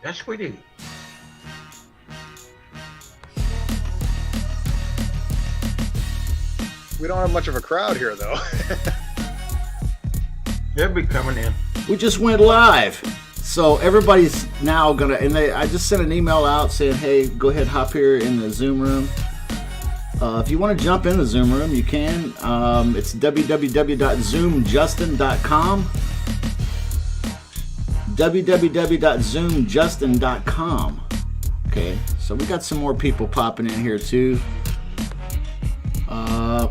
Yes, we do. We don't have much of a crowd here, though. They'll be coming in. We just went live. So everybody's now gonna, I just sent an email out saying, hey, go ahead, hop here in the Zoom room. If you want to jump in the Zoom room, you can. It's www.zoomjustin.com. www.zoomjustin.com. Okay, so we got some more people popping in here too.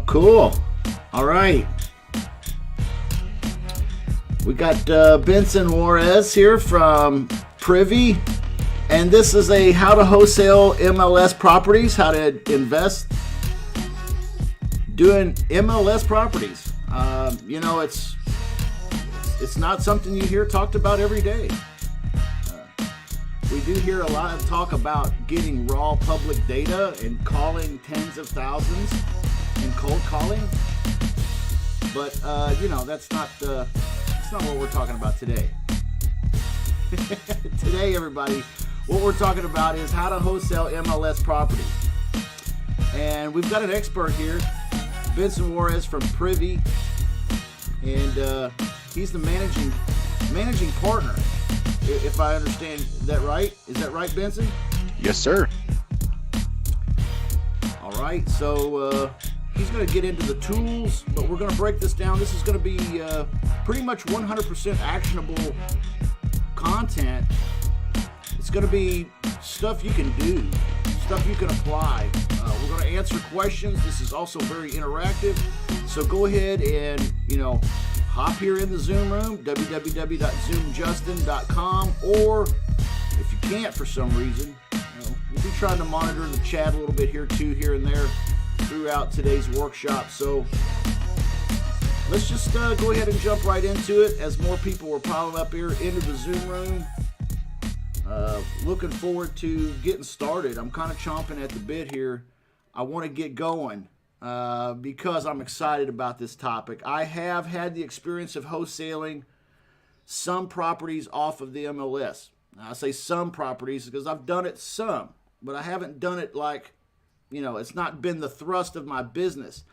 Cool. All right. We got Benson Juarez here from Privy, and this is a how to wholesale MLS properties, how to invest doing MLS properties. You know, it's not something you hear talked about every day. We do hear a lot of talk about getting raw public data and calling tens of thousands and cold calling, but you know, that's not what we're talking about today. Today, everybody, what we're talking about is how to wholesale MLS properties. And we've got an expert here, Benson Juarez from Privy, and he's the managing partner, if I understand that right. Is that right, Benson? Yes, sir. All right, so he's going to get into the tools, but we're going to break this down. This is going to be pretty much 100% actionable content. It's going to be stuff you can do, stuff you can apply. We're going to answer questions. This is also very interactive. So go ahead and, you know, hop here in the Zoom room, www.zoomjustin.com, or if you can't for some reason, you know, we'll be trying to monitor the chat a little bit here too, here and there, throughout today's workshop. So let's just go ahead and jump right into it as more people are piling up here into the Zoom room. Looking forward to getting started. I'm kind of chomping at the bit here. I want to get going because I'm excited about this topic. I have had the experience of wholesaling some properties off of the MLS. Now, I say some properties because I've done it some, but I haven't done it like, you know, it's not been the thrust of my business.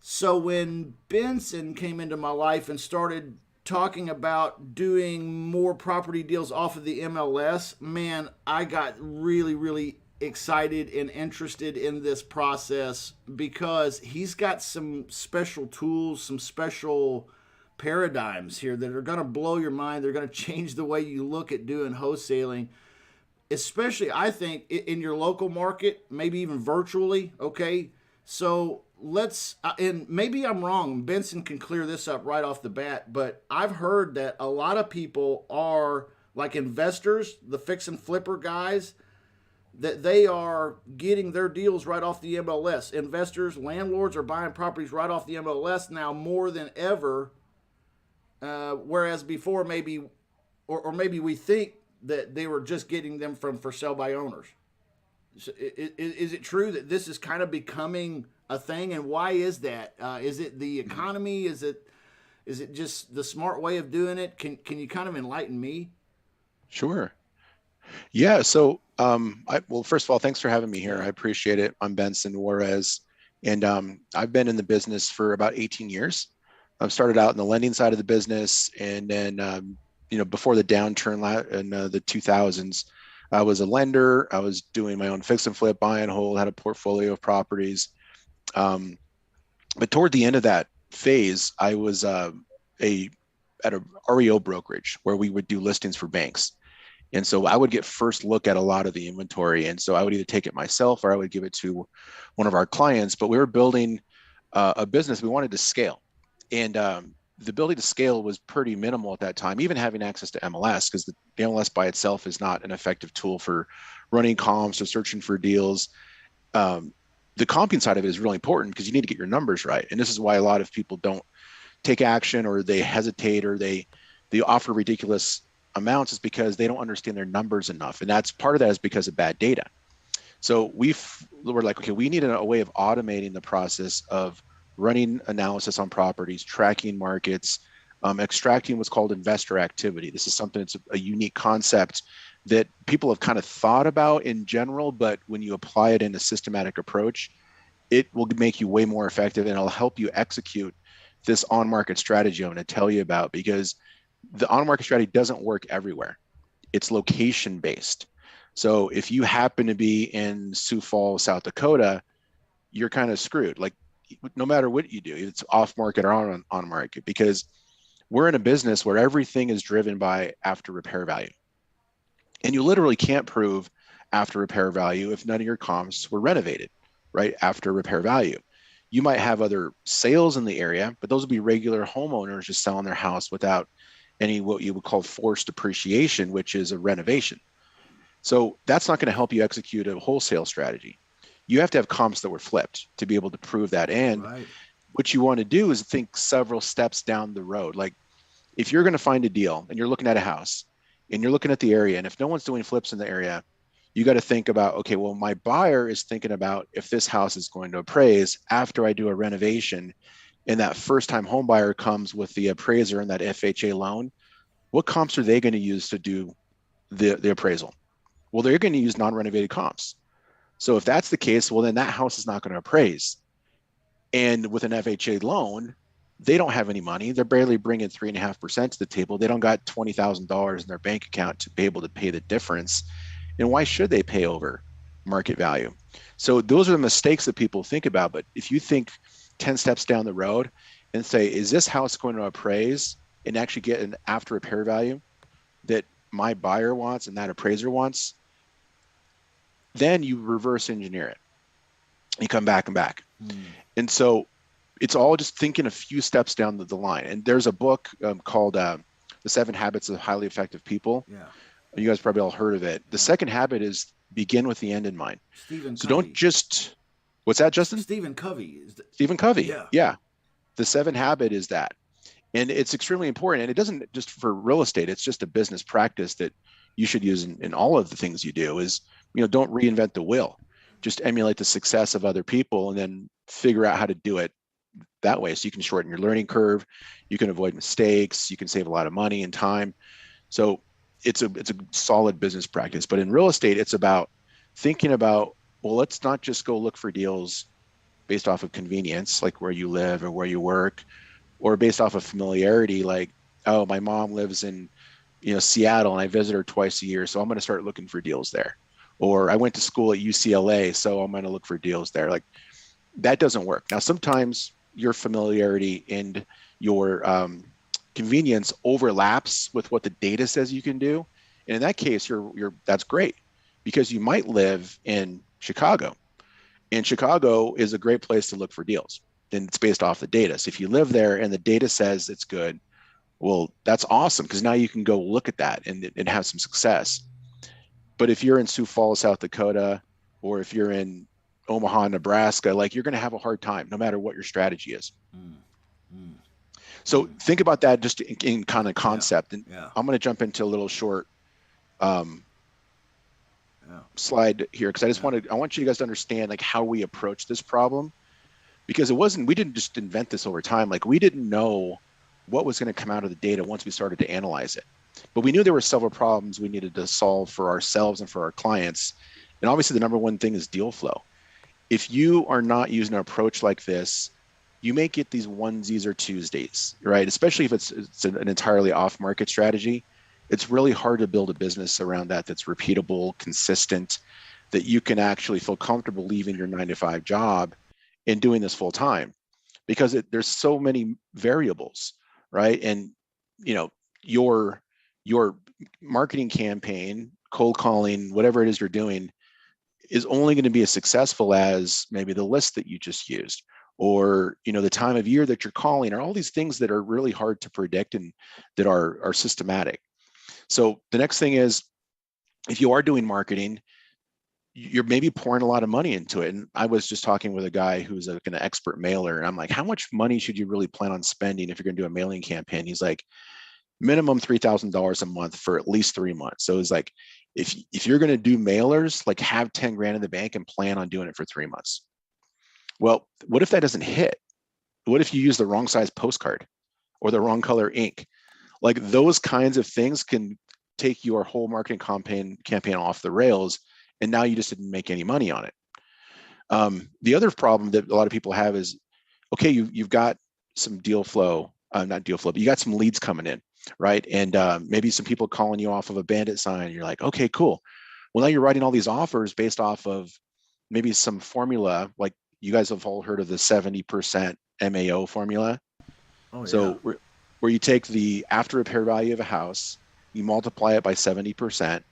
So when Benson came into my life and started talking about doing more property deals off of the MLS, man, I got really, really excited and interested in this process because he's got some special tools, some special paradigms here that are going to blow your mind. They're going to change the way you look at doing wholesaling, especially, I think, in your local market, maybe even virtually, okay? So let's, and maybe I'm wrong, Benson can clear this up right off the bat, but I've heard that a lot of people are, like investors, the fix and flipper guys, that they are getting their deals right off the MLS. Investors, landlords are buying properties right off the MLS now more than ever, whereas before maybe, or maybe we think that they were just getting them from for sale by owners. So is it true that this is kind of becoming a thing, and why is that? Is it the economy? Is it just the smart way of doing it? Can you kind of enlighten me? Sure. Yeah. So, well, first of all, thanks for having me here. I appreciate it. I'm Benson Juarez, and I've been in the business for about 18 years. I've started out in the lending side of the business, and then you know, before the downturn in the 2000s, I was a lender. I was doing my own fix and flip, buy and hold, had a portfolio of properties. But toward the end of that phase, I was at a REO brokerage where we would do listings for banks. And so I would get first look at a lot of the inventory. And so I would either take it myself or I would give it to one of our clients. But we were building a business. We wanted to scale. And the ability to scale was pretty minimal at that time, even having access to MLS, because the MLS by itself is not an effective tool for running comps or searching for deals. The comping side of it is really important because you need to get your numbers right. And this is why a lot of people don't take action, or they hesitate, or they offer ridiculous amounts, is because they don't understand their numbers enough. And that's part of that is because of bad data. So we're like, okay, we need a way of automating the process of running analysis on properties, tracking markets, extracting what's called investor activity. This is something that's a unique concept that people have kind of thought about in general, but when you apply it in a systematic approach, it will make you way more effective, and it'll help you execute this on-market strategy I'm going to tell you about, because the on-market strategy doesn't work everywhere. It's location based. So if you happen to be in Sioux Falls, South Dakota, you're kind of screwed. Like no matter what you do, it's off market or on market, because we're in a business where everything is driven by after repair value. And you literally can't prove after repair value if none of your comps were renovated, right? After repair value. You might have other sales in the area, but those will be regular homeowners just selling their house without any what you would call forced appreciation, which is a renovation. So that's not going to help you execute a wholesale strategy. You have to have comps that were flipped to be able to prove that. And what you want to do is think several steps down the road. Like if you're going to find a deal and you're looking at a house and you're looking at the area, and if no one's doing flips in the area, you got to think about, okay, well, my buyer is thinking about if this house is going to appraise after I do a renovation, and that first time home buyer comes with the appraiser and that FHA loan, what comps are they going to use to do the appraisal? Well, they're going to use non-renovated comps. So if that's the case, well, then that house is not going to appraise. And with an FHA loan, they don't have any money. They're barely bringing 3.5% to the table. They don't got $20,000 in their bank account to be able to pay the difference. And why should they pay over market value? So those are the mistakes that people think about. But if you think 10 steps down the road and say, is this house going to appraise and actually get an after repair value that my buyer wants and that appraiser wants, then you reverse engineer it. You come back and back. And so it's all just thinking a few steps down the line. And there's a book called The 7 Habits of Highly Effective People. Yeah. You guys probably all heard of it. The second habit is begin with the end in mind. So don't just, what's that, Justin? Stephen Covey. Stephen Covey. Yeah. The 7 habit is that. And it's extremely important. And it doesn't just for real estate, it's just a business practice that you should use in all of the things you do is, don't reinvent the wheel. Just emulate the success of other people and then figure out how to do it that way. So you can shorten your learning curve, you can avoid mistakes, you can save a lot of money and time. So it's a solid business practice. But in real estate, it's about thinking about, well, let's not just go look for deals based off of convenience, like where you live or where you work, or based off of familiarity, like, oh, my mom lives in Seattle and I visit her twice a year, so I'm going to start looking for deals there. Or I went to school at UCLA, so I'm going to look for deals there. Like that doesn't work. Now, sometimes your familiarity and your convenience overlaps with what the data says you can do. And in that case, that's great, because you might live in Chicago, and Chicago is a great place to look for deals. And it's based off the data. So if you live there and the data says it's good, well, that's awesome, because now you can go look at that and have some success. But if you're in Sioux Falls, South Dakota, or if you're in Omaha, Nebraska, like you're going to have a hard time no matter what your strategy is. So think about that just in kind of concept. And I'm going to jump into a little short slide here, because I want you guys to understand like how we approach this problem, because we didn't just invent this over time. Like we didn't know what was going to come out of the data once we started to analyze it. But we knew there were several problems we needed to solve for ourselves and for our clients. And obviously the number one thing is deal flow. If you are not using an approach like this, you may get these onesies or Tuesdays, right? Especially if it's an entirely off-market strategy. It's really hard to build a business around that's repeatable, consistent, that you can actually feel comfortable leaving your 9-to-5 job and doing this full time, because there's so many variables, right? And your marketing campaign, cold calling, whatever it is you're doing, is only going to be as successful as maybe the list that you just used, or the time of year that you're calling, or all these things that are really hard to predict and that are systematic. So the next thing is, if you are doing marketing, you're maybe pouring a lot of money into it. And I was just talking with a guy who's an expert mailer, and I'm like, how much money should you really plan on spending if you're going to do a mailing campaign? He's like, minimum $3,000 a month for at least 3 months. So it's like, if you're going to do mailers, like have 10 grand in the bank and plan on doing it for 3 months. Well, what if that doesn't hit? What if you use the wrong size postcard or the wrong color ink? Like those kinds of things can take your whole marketing campaign off the rails, and now you just didn't make any money on it. The other problem that a lot of people have is, okay, you've got some deal flow, not deal flow, but you got some leads coming in, right? And maybe some people calling you off of a bandit sign. You're like, okay, cool. Well, now you're writing all these offers based off of maybe some formula, like you guys have all heard of the 70% MAO formula. Oh, yeah. So where you take the after repair value of a house, you multiply it by 70%,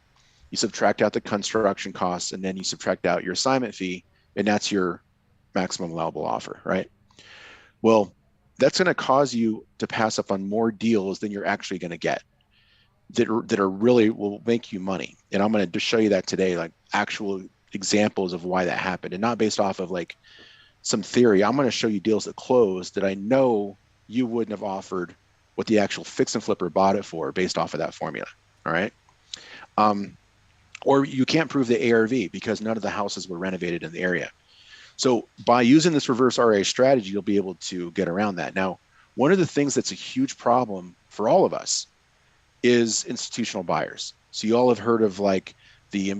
you subtract out the construction costs, and then you subtract out your assignment fee, and that's your maximum allowable offer, right? Well, that's going to cause you to pass up on more deals than you're actually going to get that are really will make you money. And I'm going to just show you that today, like actual examples of why that happened, and not based off of like some theory. I'm going to show you deals that closed that I know you wouldn't have offered what the actual fix and flipper bought it for based off of that formula. All right. Or you can't prove the ARV because none of the houses were renovated in the area. So by using this reverse RA strategy, you'll be able to get around that. Now, one of the things that's a huge problem for all of us is institutional buyers. So you all have heard of like the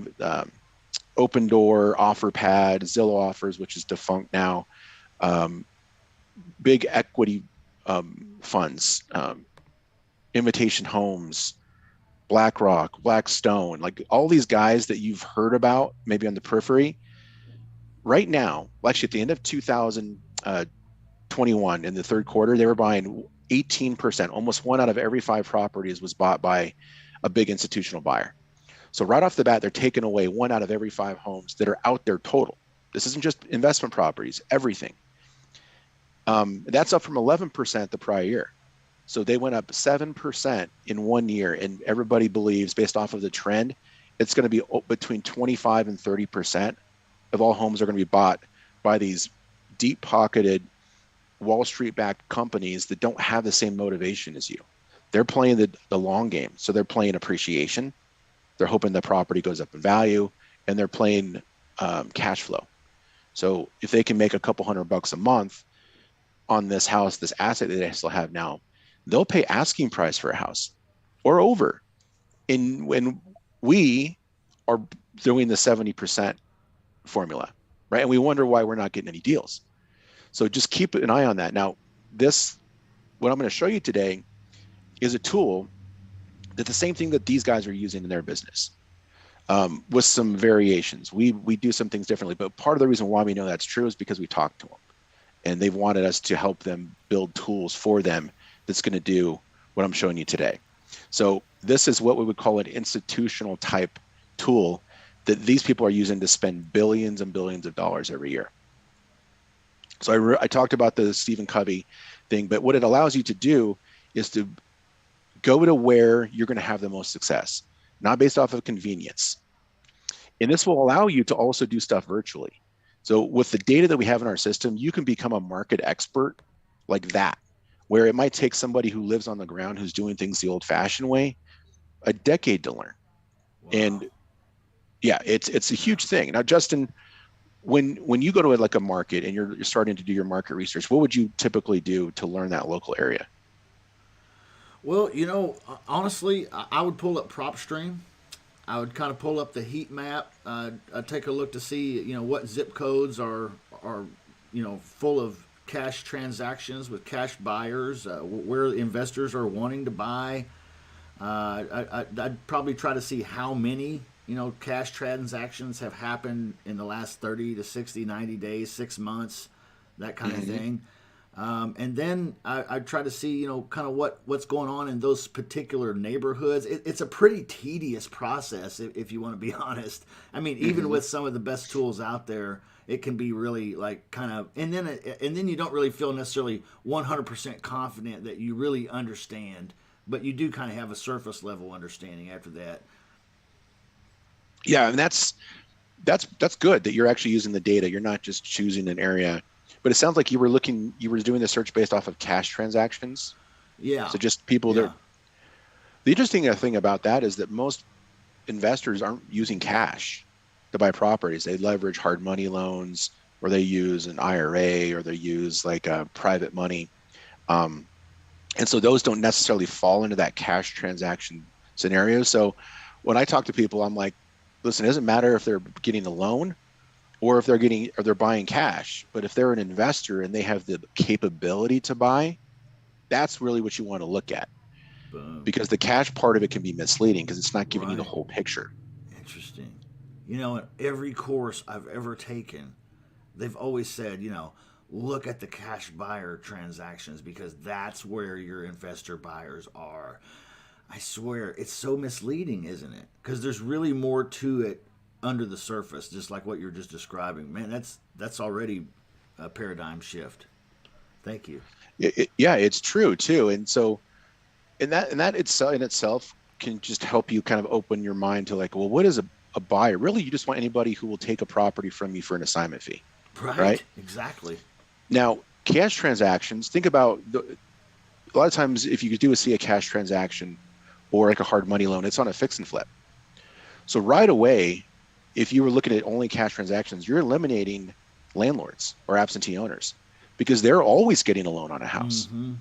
Open Door, OfferPad, Zillow Offers, which is defunct now, big equity funds, Invitation Homes, BlackRock, Blackstone, like all these guys that you've heard about maybe on the periphery. Right now, well, actually at the end of 2021 in the third quarter, they were buying 18%, almost 1 out of every 5 properties was bought by a big institutional buyer. So right off the bat, they're taking away 1 out of every 5 homes that are out there total. This isn't just investment properties, everything. That's up from 11% the prior year. So they went up 7% in 1 year, and everybody believes, based off of the trend, it's going to be between 25 and 30% of all homes are going to be bought by these deep-pocketed Wall Street-backed companies that don't have the same motivation as you. They're playing the long game. So they're playing appreciation. They're hoping the property goes up in value, and they're playing cash flow. So if they can make a couple $100 a month on this house, this asset that they still have now, they'll pay asking price for a house or over. And when we are doing the 70% formula, right? And we wonder why we're not getting any deals. So just keep an eye on that. Now, what I'm going to show you today is a tool that the same thing that these guys are using in their business, with some variations. We do some things differently, but part of the reason why we know that's true is because we talked to them, and they've wanted us to help them build tools for them that's going to do what I'm showing you today. So this is what we would call an institutional type tool that these people are using to spend billions and billions of dollars every year. So I talked about the Stephen Covey thing, but what it allows you to do is to go to where you're going to have the most success, not based off of convenience. And this will allow you to also do stuff virtually. So with the data that we have in our system, you can become a market expert like that, where it might take somebody who lives on the ground, who's doing things the old-fashioned way, a decade to learn. Wow. And yeah, it's a huge thing. Now, Justin, when you go to like a market and you're starting to do your market research, what would you typically do to learn that local area? Well, honestly, I would pull up PropStream. I would kind of pull up the heat map. I'd take a look to see, what zip codes are full of cash transactions with cash buyers, where investors are wanting to buy. I'd probably try to see how many, cash transactions have happened in the last 30 to 60, 90 days, 6 months, that kind of thing. And then I'd try to see, kind of what's going on in those particular neighborhoods. It's a pretty tedious process, if you want to be honest. I mean, even with some of the best tools out there, it can be really like kind of, and then you don't really feel necessarily 100% confident that you really understand, but you do kind of have a surface level understanding after that. Yeah, and that's good that you're actually using the data. You're not just choosing an area. But it sounds like you were doing the search based off of cash transactions. Yeah. So just people that. The interesting thing about that is that most investors aren't using cash to buy properties. They leverage hard money loans, or they use an IRA, or they use like private money. And so those don't necessarily fall into that cash transaction scenarios. So when I talk to people, I'm like, listen, it doesn't matter if they're getting a loan or if they're buying cash, but if they're an investor and they have the capability to buy, that's really what you want to look at, Boom. because the cash part of it can be misleading because it's not giving you the Right. whole picture. Interesting. In every course I've ever taken, they've always said, look at the cash buyer transactions because that's where your investor buyers are. I swear, it's so misleading, isn't it? Because there's really more to it under the surface, just like what you're just describing. Man, that's already a paradigm shift. Thank you. Yeah, it's true too. And so, and that itself in itself can just help you kind of open your mind to like, well, what is a buyer? Really, you just want anybody who will take a property from you for an assignment fee, right? Right. Exactly. Now, cash transactions, think about a lot of times if you do see a cash transaction or like a hard money loan, it's on a fix and flip. So right away, if you were looking at only cash transactions, you're eliminating landlords or absentee owners because they're always getting a loan on a house. Mm-hmm.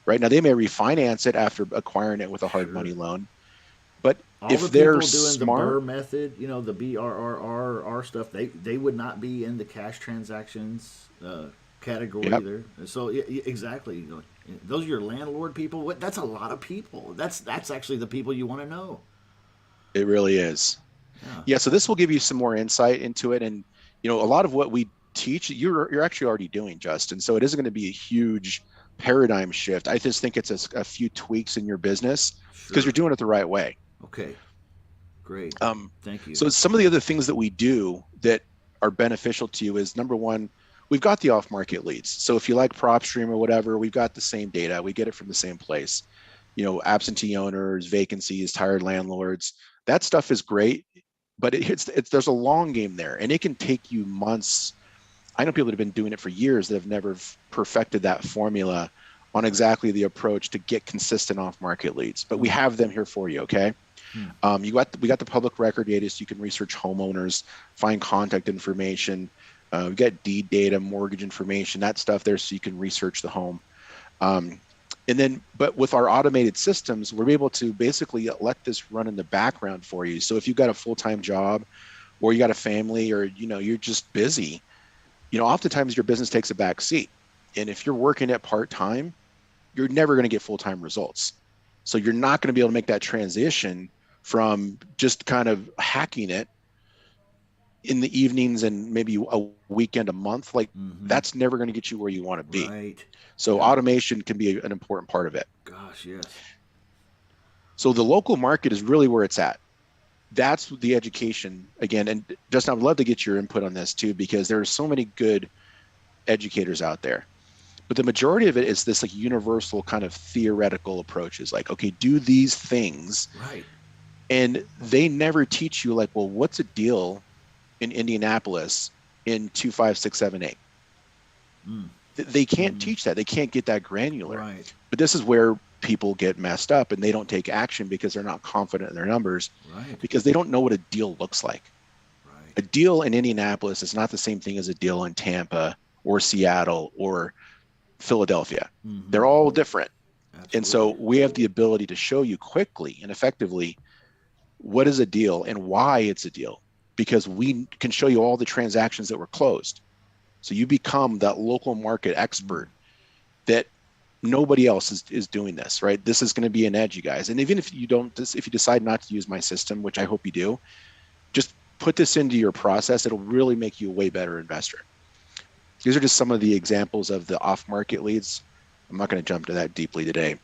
Right now, they may refinance it after acquiring it with a hard Sure. money loan, but All if the they're people doing the smart, Burr method, the BRRR stuff, they would not be in the cash transactions category yep, either. So exactly, those are your landlord people. That's a lot of people. That's actually the people you want to know. it really is. Yeah. Yeah, so this will give you some more insight into it, and a lot of what we teach, you're actually already doing, Justin. So it isn't going to be a huge paradigm shift. I just think it's a few tweaks in your business because Sure. you're doing it the right way. Okay. Great. Thank you. So some of the other things that we do that are beneficial to you is number one, we've got the off-market leads. So if you like PropStream or whatever, we've got the same data. We get it from the same place. Absentee owners, vacancies, tired landlords. That stuff is great, but there's a long game there, and it can take you months. I know people that have been doing it for years that have never perfected that formula on exactly the approach to get consistent off-market leads. But we have them here for you, okay? We got the public record data, so you can research homeowners, find contact information. We got deed data, mortgage information, that stuff there, so you can research the home. But with our automated systems, we're able to basically let this run in the background for you. So if you've got a full-time job, or you got a family, or you're just busy, oftentimes your business takes a back seat. And if you're working at part-time, you're never going to get full-time results. So you're not going to be able to make that transition from just kind of hacking it in the evenings and maybe a weekend a month. Like that's never going to get you where you want to be. Right. So automation can be an important part of it. Gosh, yes. So the local market is really where it's at. That's the education again. And Justin, I would love to get your input on this too, because there are so many good educators out there. But the majority of it is this like universal kind of theoretical approaches, like, okay, do these things. Right. And they never teach you like, well, what's a deal in Indianapolis in 25678? They can't teach that. They can't get that granular. Right. But this is where people get messed up and they don't take action because they're not confident in their numbers. Right. Because they don't know what a deal looks like. Right. A deal in Indianapolis is not the same thing as a deal in Tampa or Seattle or Philadelphia. They're all different. Absolutely. And so we have the ability to show you quickly and effectively what is a deal and why it's a deal, because we can show you all the transactions that were closed. So you become that local market expert that nobody else is doing this, right? This is going to be an edge, you guys. And even if you decide not to use my system, which I hope you do, just put this into your process. It'll really make you a way better investor. These are just some of the examples of the off-market leads. I'm not going to jump to that deeply today.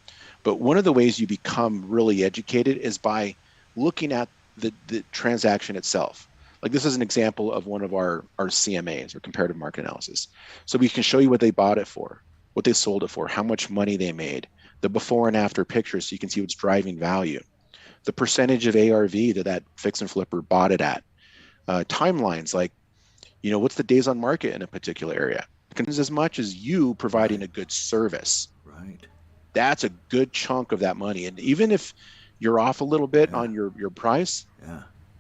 But one of the ways you become really educated is by looking at the transaction itself. Like this is an example of one of our CMAs, or comparative market analysis. So we can show you what they bought it for, what they sold it for, how much money they made, the before and after pictures so you can see what's driving value, the percentage of ARV that fix and flipper bought it at, timelines like, what's the days on market in a particular area? Because as much as you providing a good service, right, that's a good chunk of that money. And even if you're off a little bit on your price,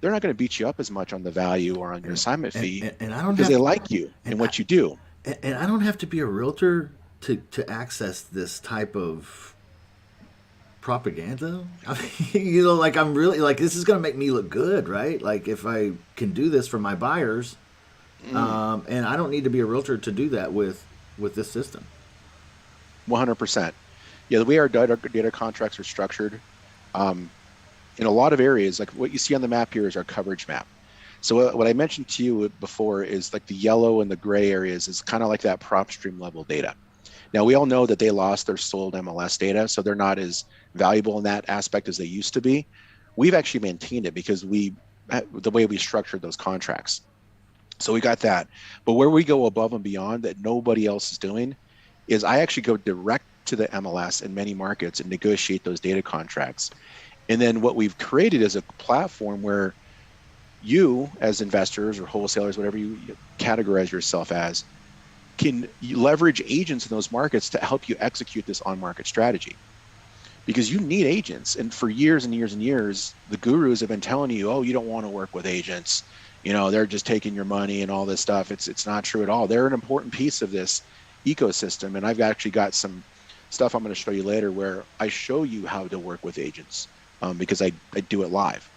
they're not going to beat you up as much on the value or on your assignment fee and I don't because they like you and what you do. And I don't have to be a realtor to access this type of propaganda. I mean, like I'm really like this is going to make me look good, right? Like if I can do this for my buyers, and I don't need to be a realtor to do that with this system. 100%. Yeah, the way our data contracts are structured, in a lot of areas, like what you see on the map here is our coverage map. So what I mentioned to you before is like the yellow and the gray areas is kind of like that prop stream level data. Now, we all know that they lost their sold MLS data, so they're not as valuable in that aspect as they used to be. We've actually maintained it because the way we structured those contracts. So we got that. But where we go above and beyond that nobody else is doing is I actually go direct to the MLS in many markets and negotiate those data contracts. And then what we've created is a platform where you, as investors or wholesalers, whatever you categorize yourself as, can leverage agents in those markets to help you execute this on-market strategy. Because you need agents. And for years and years and years, the gurus have been telling you, oh, you don't want to work with agents. You know, they're just taking your money and all this stuff. It's not true at all. They're an important piece of this ecosystem. And I've actually got some stuff I'm going to show you later where I show you how to work with agents because I do it live.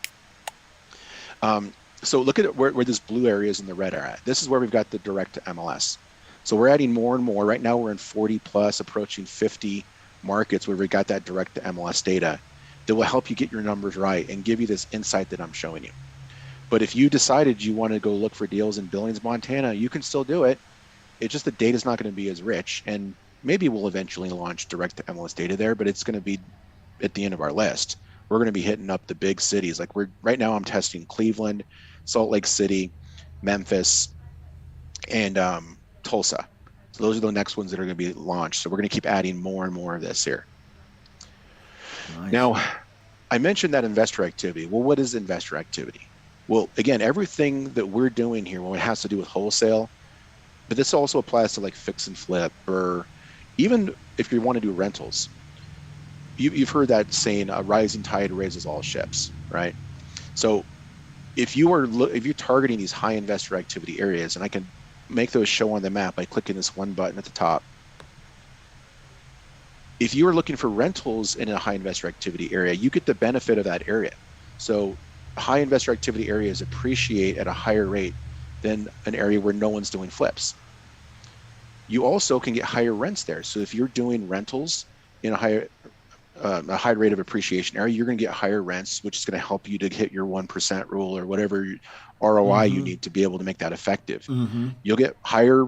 So look at where this blue area is and the red area. This is where we've got the direct to MLS. So we're adding more and more. Right now we're in 40 plus, approaching 50 markets where we got that direct to MLS data that will help you get your numbers right and give you this insight that I'm showing you. But if you decided you want to go look for deals in Billings, Montana, you can still do it. It's just the data's not going to be as rich. And maybe we'll eventually launch direct to MLS data there, but it's going to be at the end of our list. We're going to be hitting up the big cities. Like right now I'm testing Cleveland, Salt Lake City, Memphis, and Tulsa. So those are the next ones that are going to be launched. So we're going to keep adding more and more of this here. Nice. Now, I mentioned that investor activity. Well, what is investor activity? Well, again, everything that we're doing here, when it has to do with wholesale, but this also applies to like fix and flip, or even if you want to do rentals. You've heard that saying, a rising tide raises all ships, right? So if you're targeting these high investor activity areas, and I can make those show on the map by clicking this one button at the top. If you are looking for rentals in a high investor activity area, you get the benefit of that area. So high investor activity areas appreciate at a higher rate than an area where no one's doing flips. You also can get higher rents there. So if you're doing rentals in a high rate of appreciation area, you're going to get higher rents, which is going to help you to hit your 1% rule or whatever ROI you need to be able to make that effective. You'll get higher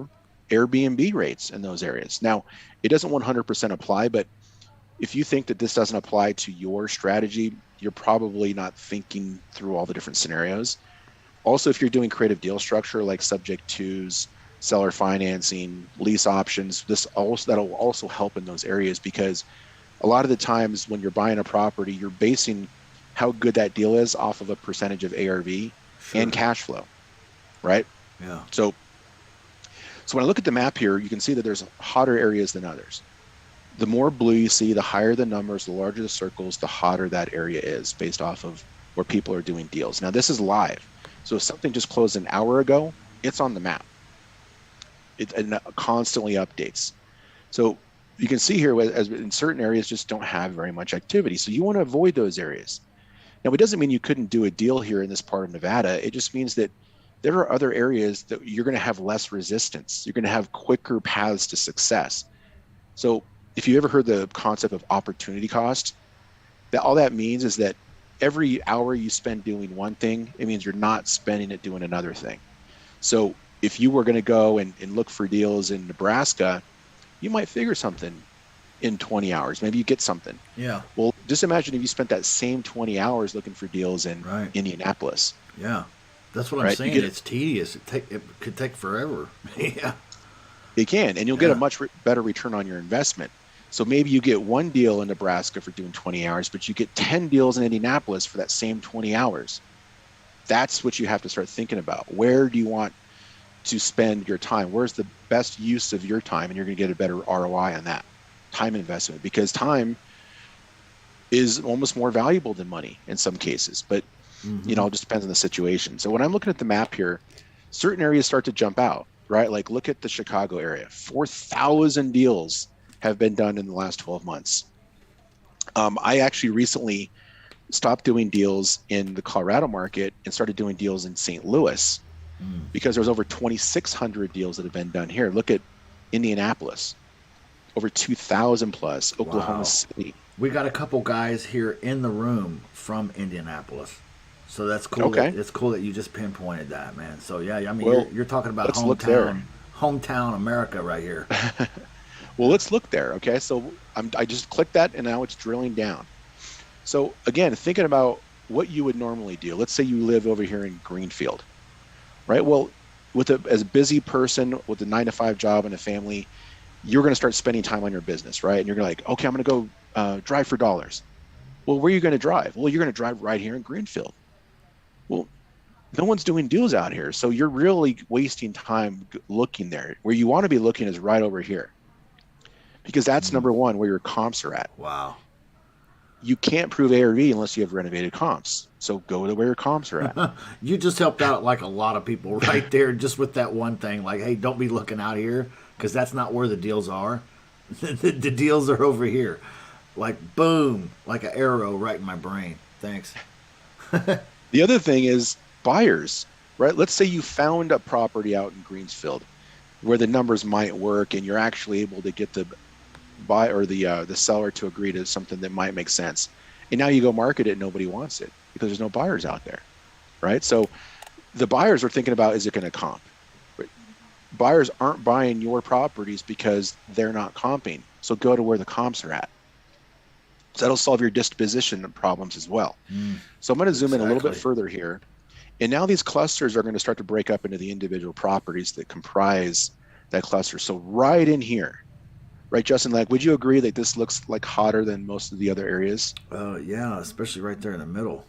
Airbnb rates in those areas. Now, it doesn't 100% apply, but if you think that this doesn't apply to your strategy, you're probably not thinking through all the different scenarios. Also, if you're doing creative deal structure like subject twos, seller financing, lease options, that'll also help in those areas, because a lot of the times when you're buying a property, you're basing how good that deal is off of a percentage of ARV and cash flow, right? Yeah. So when I look at the map here, you can see that there's hotter areas than others. The more blue you see, the higher the numbers, the larger the circles, the hotter that area is based off of where people are doing deals. Now, this is live. So if something just closed an hour ago, it's on the map. It constantly updates. So you can see here, as in certain areas just don't have very much activity. So you want to avoid those areas. Now, it doesn't mean you couldn't do a deal here in this part of Nevada. It just means that there are other areas that you're going to have less resistance. You're going to have quicker paths to success. So if you ever heard the concept of opportunity cost, all that means is that every hour you spend doing one thing, it means you're not spending it doing another thing. So if you were going to go and look for deals in Nebraska, you might figure something in 20 hours. Maybe you get something. Yeah. Well, just imagine if you spent that same 20 hours looking for deals in Indianapolis. Yeah. That's what I'm saying. It's tedious. It could take forever. Yeah. It can, and you'll get a much better return on your investment. So maybe you get one deal in Nebraska for doing 20 hours, but you get 10 deals in Indianapolis for that same 20 hours. That's what you have to start thinking about. Where do you want to spend your time? Where's the best use of your time? And you're going to get a better ROI on that time investment, because time is almost more valuable than money in some cases, but it just depends on the situation. So when I'm looking at the map here, certain areas start to jump out, right? Like look at the Chicago area. 4,000 deals have been done in the last 12 months. I actually recently stopped doing deals in the Colorado market and started doing deals in St. Louis Mm. because there's over 2,600 deals that have been done here. Look at Indianapolis, over 2,000 plus, Oklahoma Wow. City. We got a couple guys here in the room from Indianapolis. So that's cool. Okay. It's cool that you just pinpointed that, man. So yeah, I mean, Well, you're talking about let's look there. hometown America right here. Well, let's look there. Okay. So I just clicked that and now it's drilling down. So again, thinking about what you would normally do. Let's say you live over here in Greenfield, right? Well, as a busy person with a 9 to 5 job and a family, you're going to start spending time on your business, right? And you're like, okay, I'm going to go drive for dollars. Well, where are you going to drive? Well, you're going to drive right here in Greenfield. Well, no one's doing deals out here. So you're really wasting time looking there. Where you want to be looking is right over here because that's number one where your comps are at. Wow. You can't prove ARV unless you have renovated comps. So go to where your comps are at. You just helped out like a lot of people right there just with that one thing. Like, hey, don't be looking out here because that's not where the deals are. The deals are over here. Like, boom, like an arrow right in my brain. Thanks. The other thing is buyers, right? Let's say you found a property out in Greensfield where the numbers might work and you're actually able to get the buy or the seller to agree to something that might make sense. And now you go market it and nobody wants it because there's no buyers out there, right? So the buyers are thinking about, is it going to comp? Buyers aren't buying your properties because they're not comping. So go to where the comps are at. So that'll solve your disposition problems as well. So I'm going to zoom in a little bit further here. And now these clusters are going to start to break up into the individual properties that comprise that cluster. So right in here, right, Justin, like, would you agree that this looks like hotter than most of the other areas? Yeah, especially right there in the middle.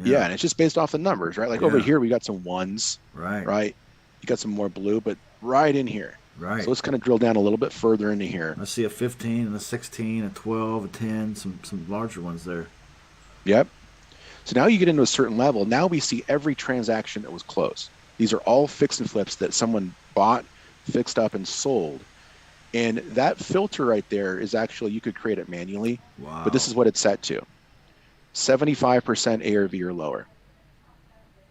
Yeah, and it's just based off the numbers, right? Like over here, we got some ones, right? You got some more blue, but right in here. Right. So let's kind of drill down a little bit further into here. I see a 15 and a 16, a 12, a 10, some larger ones there. Yep. So now you get into a certain level. Now we see every transaction that was closed. These are all fix and flips that someone bought, fixed up, and sold. And that filter right there is actually, you could create it manually, but this is what it's set to. 75% ARV or lower.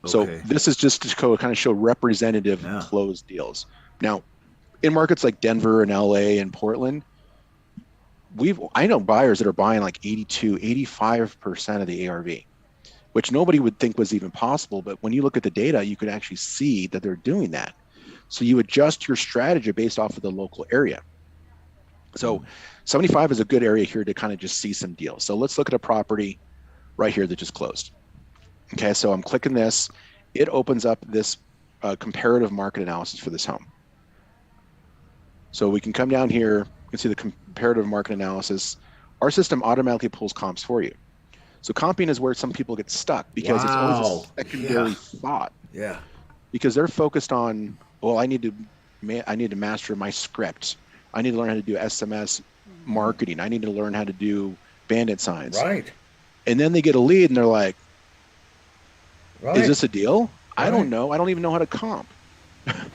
So this is just to kind of show representative closed deals. Now, in markets like Denver and LA and Portland, I know buyers that are buying like 82, 85% of the ARV, which nobody would think was even possible. But when you look at the data, you could actually see that they're doing that. So you adjust your strategy based off of the local area. So 75 is a good area here to kind of just see some deals. So let's look at a property right here that just closed. Okay, so I'm clicking this. It opens up this comparative market analysis for this home. So we can come down here, you can see the comparative market analysis. Our system automatically pulls comps for you. So comping is where some people get stuck because it's always a secondary thought. Yeah. Because they're focused on, well, I need to master my script. I need to learn how to do SMS marketing. I need to learn how to do bandit signs. Right. And then they get a lead and they're like, is this a deal? I don't know. I don't even know how to comp.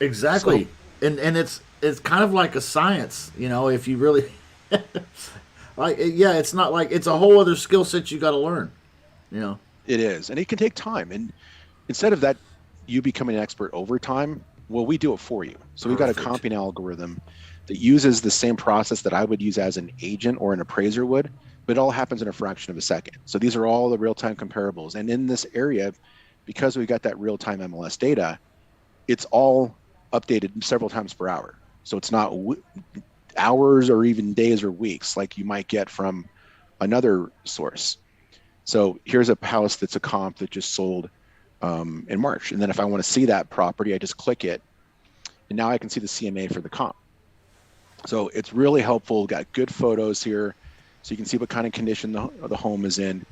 Exactly. And it's kind of like a science, you know, if you really it's not like it's a whole other skill set you got to learn, you know. It is. And it can take time. And instead of that, you becoming an expert over time, well, we do it for you. So we've got a comping algorithm that uses the same process that I would use as an agent or an appraiser would, but it all happens in a fraction of a second. So these are all the real-time comparables. And in this area, because we got that real-time MLS data, it's all updated several times per hour. So it's not hours or even days or weeks like you might get from another source. So here's a house that's a comp that just sold in March. And then if I want to see that property, I just click it. And now I can see the CMA for the comp. So it's really helpful. Got good photos here. So you can see what kind of condition the home is in.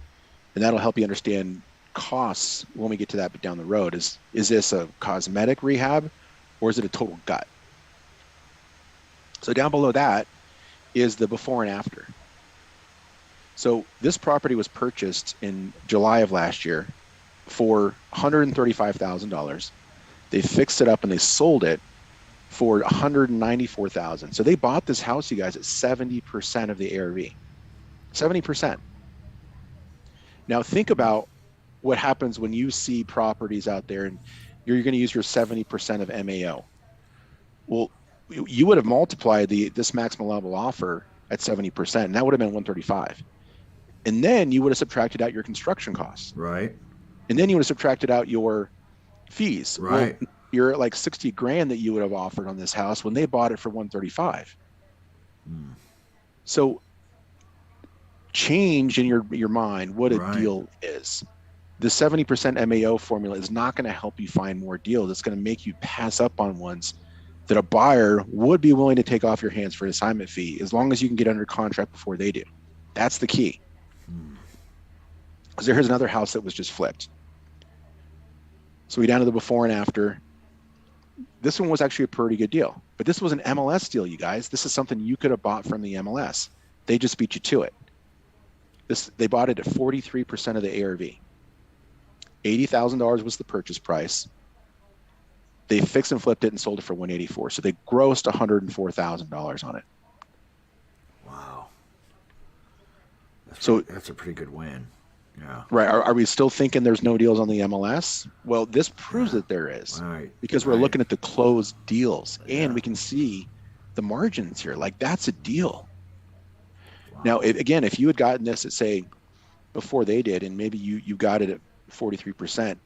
And that'll help you understand costs when we get to that down the road. Is this a cosmetic rehab or is it a total gut? So down below that is the before and after. So this property was purchased in July of last year for $135,000. They fixed it up and they sold it for $194,000. So they bought this house, you guys, at 70% of the ARV. 70%. Now think about what happens when you see properties out there and you're going to use your 70% of MAO. Well, you would have multiplied this maximum level offer at 70%, and that would have been 135. And then you would have subtracted out your construction costs. Right. And then you would have subtracted out your fees. Right. Well, you're at like 60 grand that you would have offered on this house when they bought it for 135. So change in your mind what a deal is. The 70% MAO formula is not going to help you find more deals. It's going to make you pass up on ones that a buyer would be willing to take off your hands for an assignment fee as long as you can get under contract before they do. That's the key. So here's another house that was just flipped. So we down to the before and after. This one was actually a pretty good deal, but this was an MLS deal, you guys. This is something you could have bought from the MLS. They just beat you to it. They bought it at 43% of the ARV. $80,000 was the purchase price. They fixed and flipped it and sold it for $184. So they grossed $104,000 on it. Wow. That's a pretty good win. Yeah. Right. Are we still thinking there's no deals on the MLS? Well, this proves that there is. Right. Because we're looking at the closed deals and we can see the margins here. Like, that's a deal. Wow. Now, if you had gotten this at, say, before they did, and maybe you got it at 43%,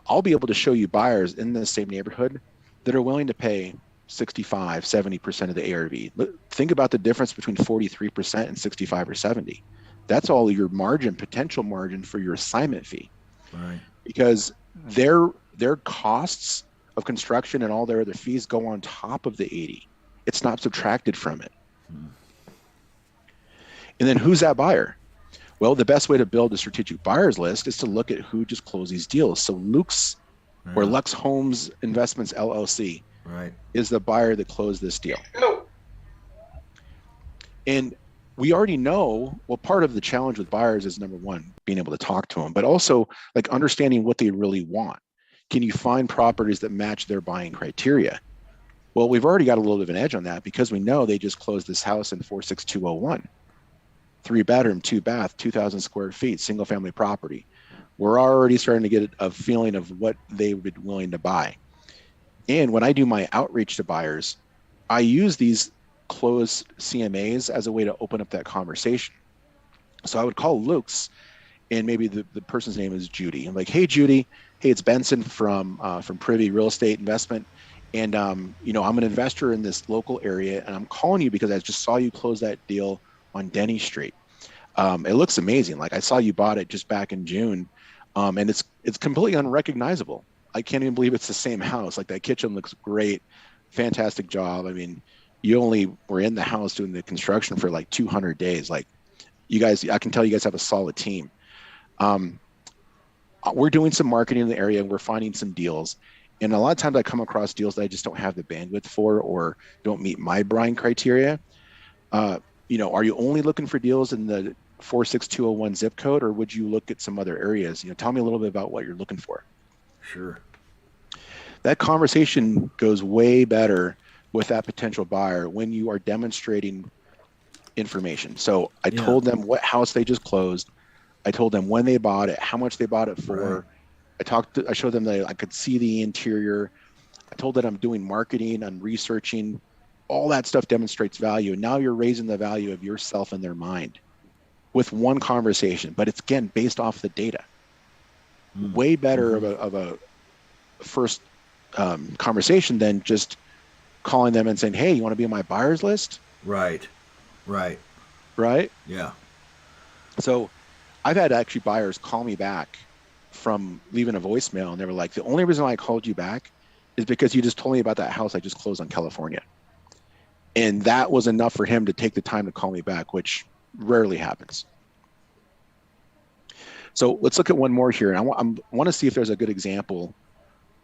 I'll be able to show you buyers in the same neighborhood that are willing to pay 65, 70% of the ARV. Think about the difference between 43% and 65 or 70. That's all your margin, potential margin for your assignment fee. Right. Because their costs of construction and all their other fees go on top of the 80. It's not subtracted from it. And then who's that buyer? Well, the best way to build a strategic buyers list is to look at who just closed these deals. So Luke's or Lux Homes Investments LLC is the buyer that closed this deal. And we already know, well, part of the challenge with buyers is, number one, being able to talk to them, but also like understanding what they really want. Can you find properties that match their buying criteria? Well, we've already got a little bit of an edge on that because we know they just closed this house in 46201. 3-bedroom, 2-bath, 2,000 square feet, single family property. We're already starting to get a feeling of what they would be willing to buy. And when I do my outreach to buyers, I use these closed CMAs as a way to open up that conversation. So I would call Luke's, and maybe the person's name is Judy. I'm like, hey, Judy, hey, it's Benson from Privy Real Estate Investment. And, I'm an investor in this local area, and I'm calling you because I just saw you close that deal on Denny Street. It looks amazing. Like, I saw you bought it just back in June, and it's completely unrecognizable. I can't even believe it's the same house. Like, that kitchen looks great. Fantastic job. I mean, you only were in the house doing the construction for like 200 days. Like, you guys, I can tell you guys have a solid team. We're doing some marketing in the area and we're finding some deals. And a lot of times I come across deals that I just don't have the bandwidth for or don't meet my buying criteria. Are you only looking for deals in the 46201 zip code, or would you look at some other areas? Tell me a little bit about what you're looking for. Sure. That conversation goes way better with that potential buyer when you are demonstrating information. So I told them what house they just closed. I told them when they bought it, how much they bought it for. Right. I showed them that I could see the interior. I told them I'm doing marketing, I'm researching. All that stuff demonstrates value. And now you're raising the value of yourself in their mind with one conversation, but it's, again, based off the data. Way better of a first conversation than just calling them and saying, hey, you want to be on my buyers list? Right. Yeah. So I've had actually buyers call me back from leaving a voicemail, and they were like, the only reason why I called you back is because you just told me about that house I just closed on California. And that was enough for him to take the time to call me back, which rarely happens. So let's look at one more here. And I want to see if there's a good example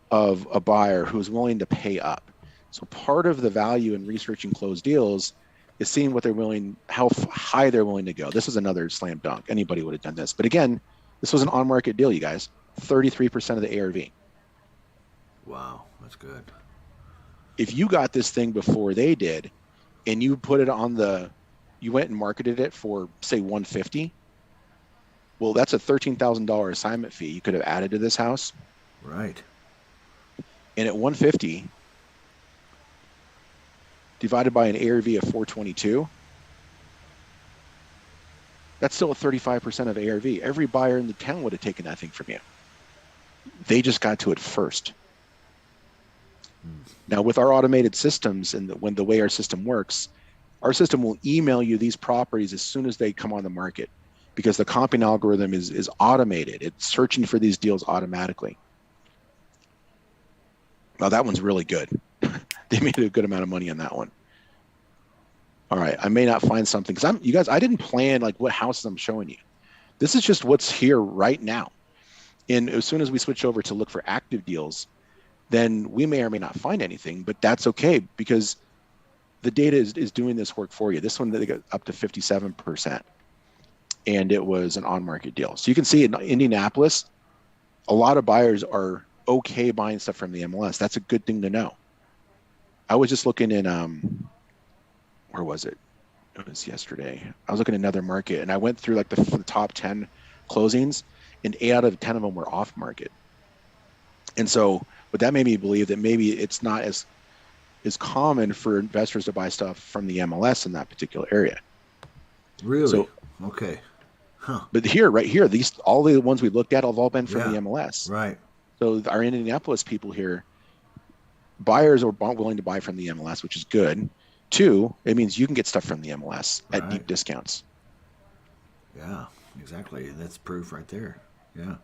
of a buyer who's willing to pay up. So part of the value in researching closed deals is seeing what they're willing, how high they're willing to go. This is another slam dunk. Anybody would have done this. But again, this was an on-market deal, you guys. 33% of the ARV. Wow, that's good. If you got this thing before they did, and you put it on you went and marketed it for, say, 150, Well, that's a $13,000 assignment fee you could have added to this house. Right. And at 150 divided by an ARV of 422, that's still a 35% of ARV. Every buyer in the town would have taken that thing from you. They just got to it first. Now, with our automated systems and when the way our system works, our system will email you these properties as soon as they come on the market, because the comping algorithm is automated. It's searching for these deals automatically. Well, that one's really good. They made a good amount of money on that one. All right, I may not find something because you guys, I didn't plan like what houses I'm showing you. This is just what's here right now. And as soon as we switch over to look for active deals, then we may or may not find anything, but that's okay because the data is doing this work for you. This one, they got up to 57%, and it was an on-market deal. So you can see in Indianapolis, a lot of buyers are okay buying stuff from the MLS. That's a good thing to know. I was just looking in, where was it? It was yesterday. I was looking at another market, and I went through like the top 10 closings, and 8 out of 10 of them were off market. And so, but that made me believe that maybe it's not as common for investors to buy stuff from the MLS in that particular area. Really? So, okay. Huh. But right here, all the ones we looked at have all been from the MLS. Right. So our Indianapolis people here, buyers are willing to buy from the MLS, which is good. 2, it means you can get stuff from the MLS at deep discounts. Yeah, exactly. That's proof right there. Yeah.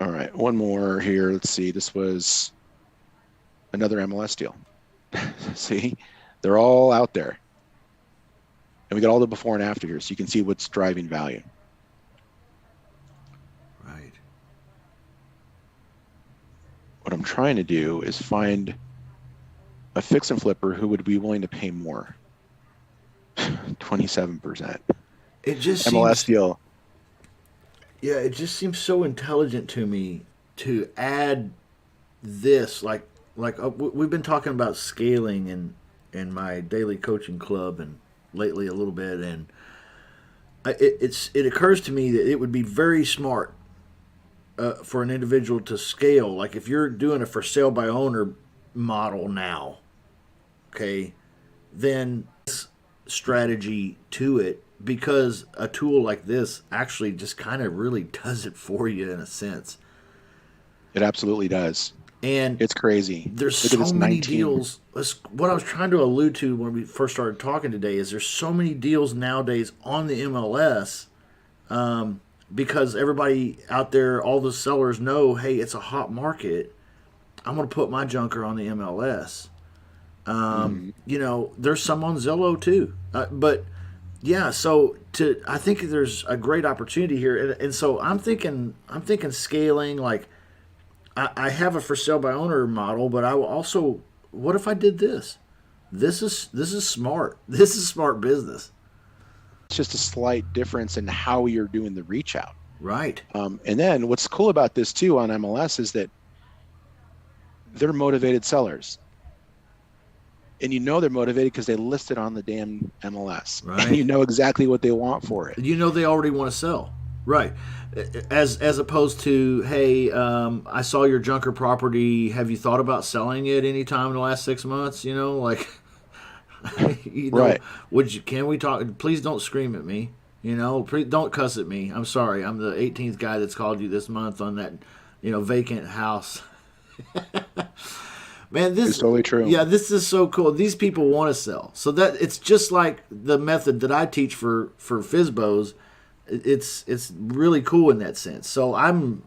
All right, one more here. Let's see. This was another MLS deal. See, they're all out there. And we got all the before and after here, so you can see what's driving value. Right. What I'm trying to do is find a fix and flipper who would be willing to pay more. 27%. It just MLS deal. Yeah, it just seems so intelligent to me to add this. Like we've been talking about scaling in my daily coaching club and lately a little bit, and it occurs to me that it would be very smart for an individual to scale. Like if you're doing a for sale by owner model now, okay, then this strategy to it, because a tool like this actually just kind of really does it for you in a sense. It absolutely does. And it's crazy. There's so many deals. What I was trying to allude to when we first started talking today is there's so many deals nowadays on the MLS because everybody out there, all the sellers know, hey, it's a hot market. I'm going to put my junker on the MLS. You know, there's some on Zillow too. But yeah, so I think there's a great opportunity here. And so I'm thinking scaling, like I have a for sale by owner model, but I will also, what if I did this? This is smart. This is smart business. It's just a slight difference in how you're doing the reach out. Right. And then what's cool about this too on MLS is that they're motivated sellers. And you know they're motivated because they list it on the damn MLS. Right. And you know exactly what they want for it. You know they already want to sell. Right. As opposed to, hey, I saw your junker property. Have you thought about selling it any time in the last 6 months? You know, like, you know, right. Can we talk? Please don't scream at me. You know, don't cuss at me. I'm sorry. I'm the 18th guy that's called you this month on that, you know, vacant house. Man, this is totally true. Yeah, this is so cool. These people want to sell. So that it's just like the method that I teach for FSBOs. It's really cool in that sense. So I'm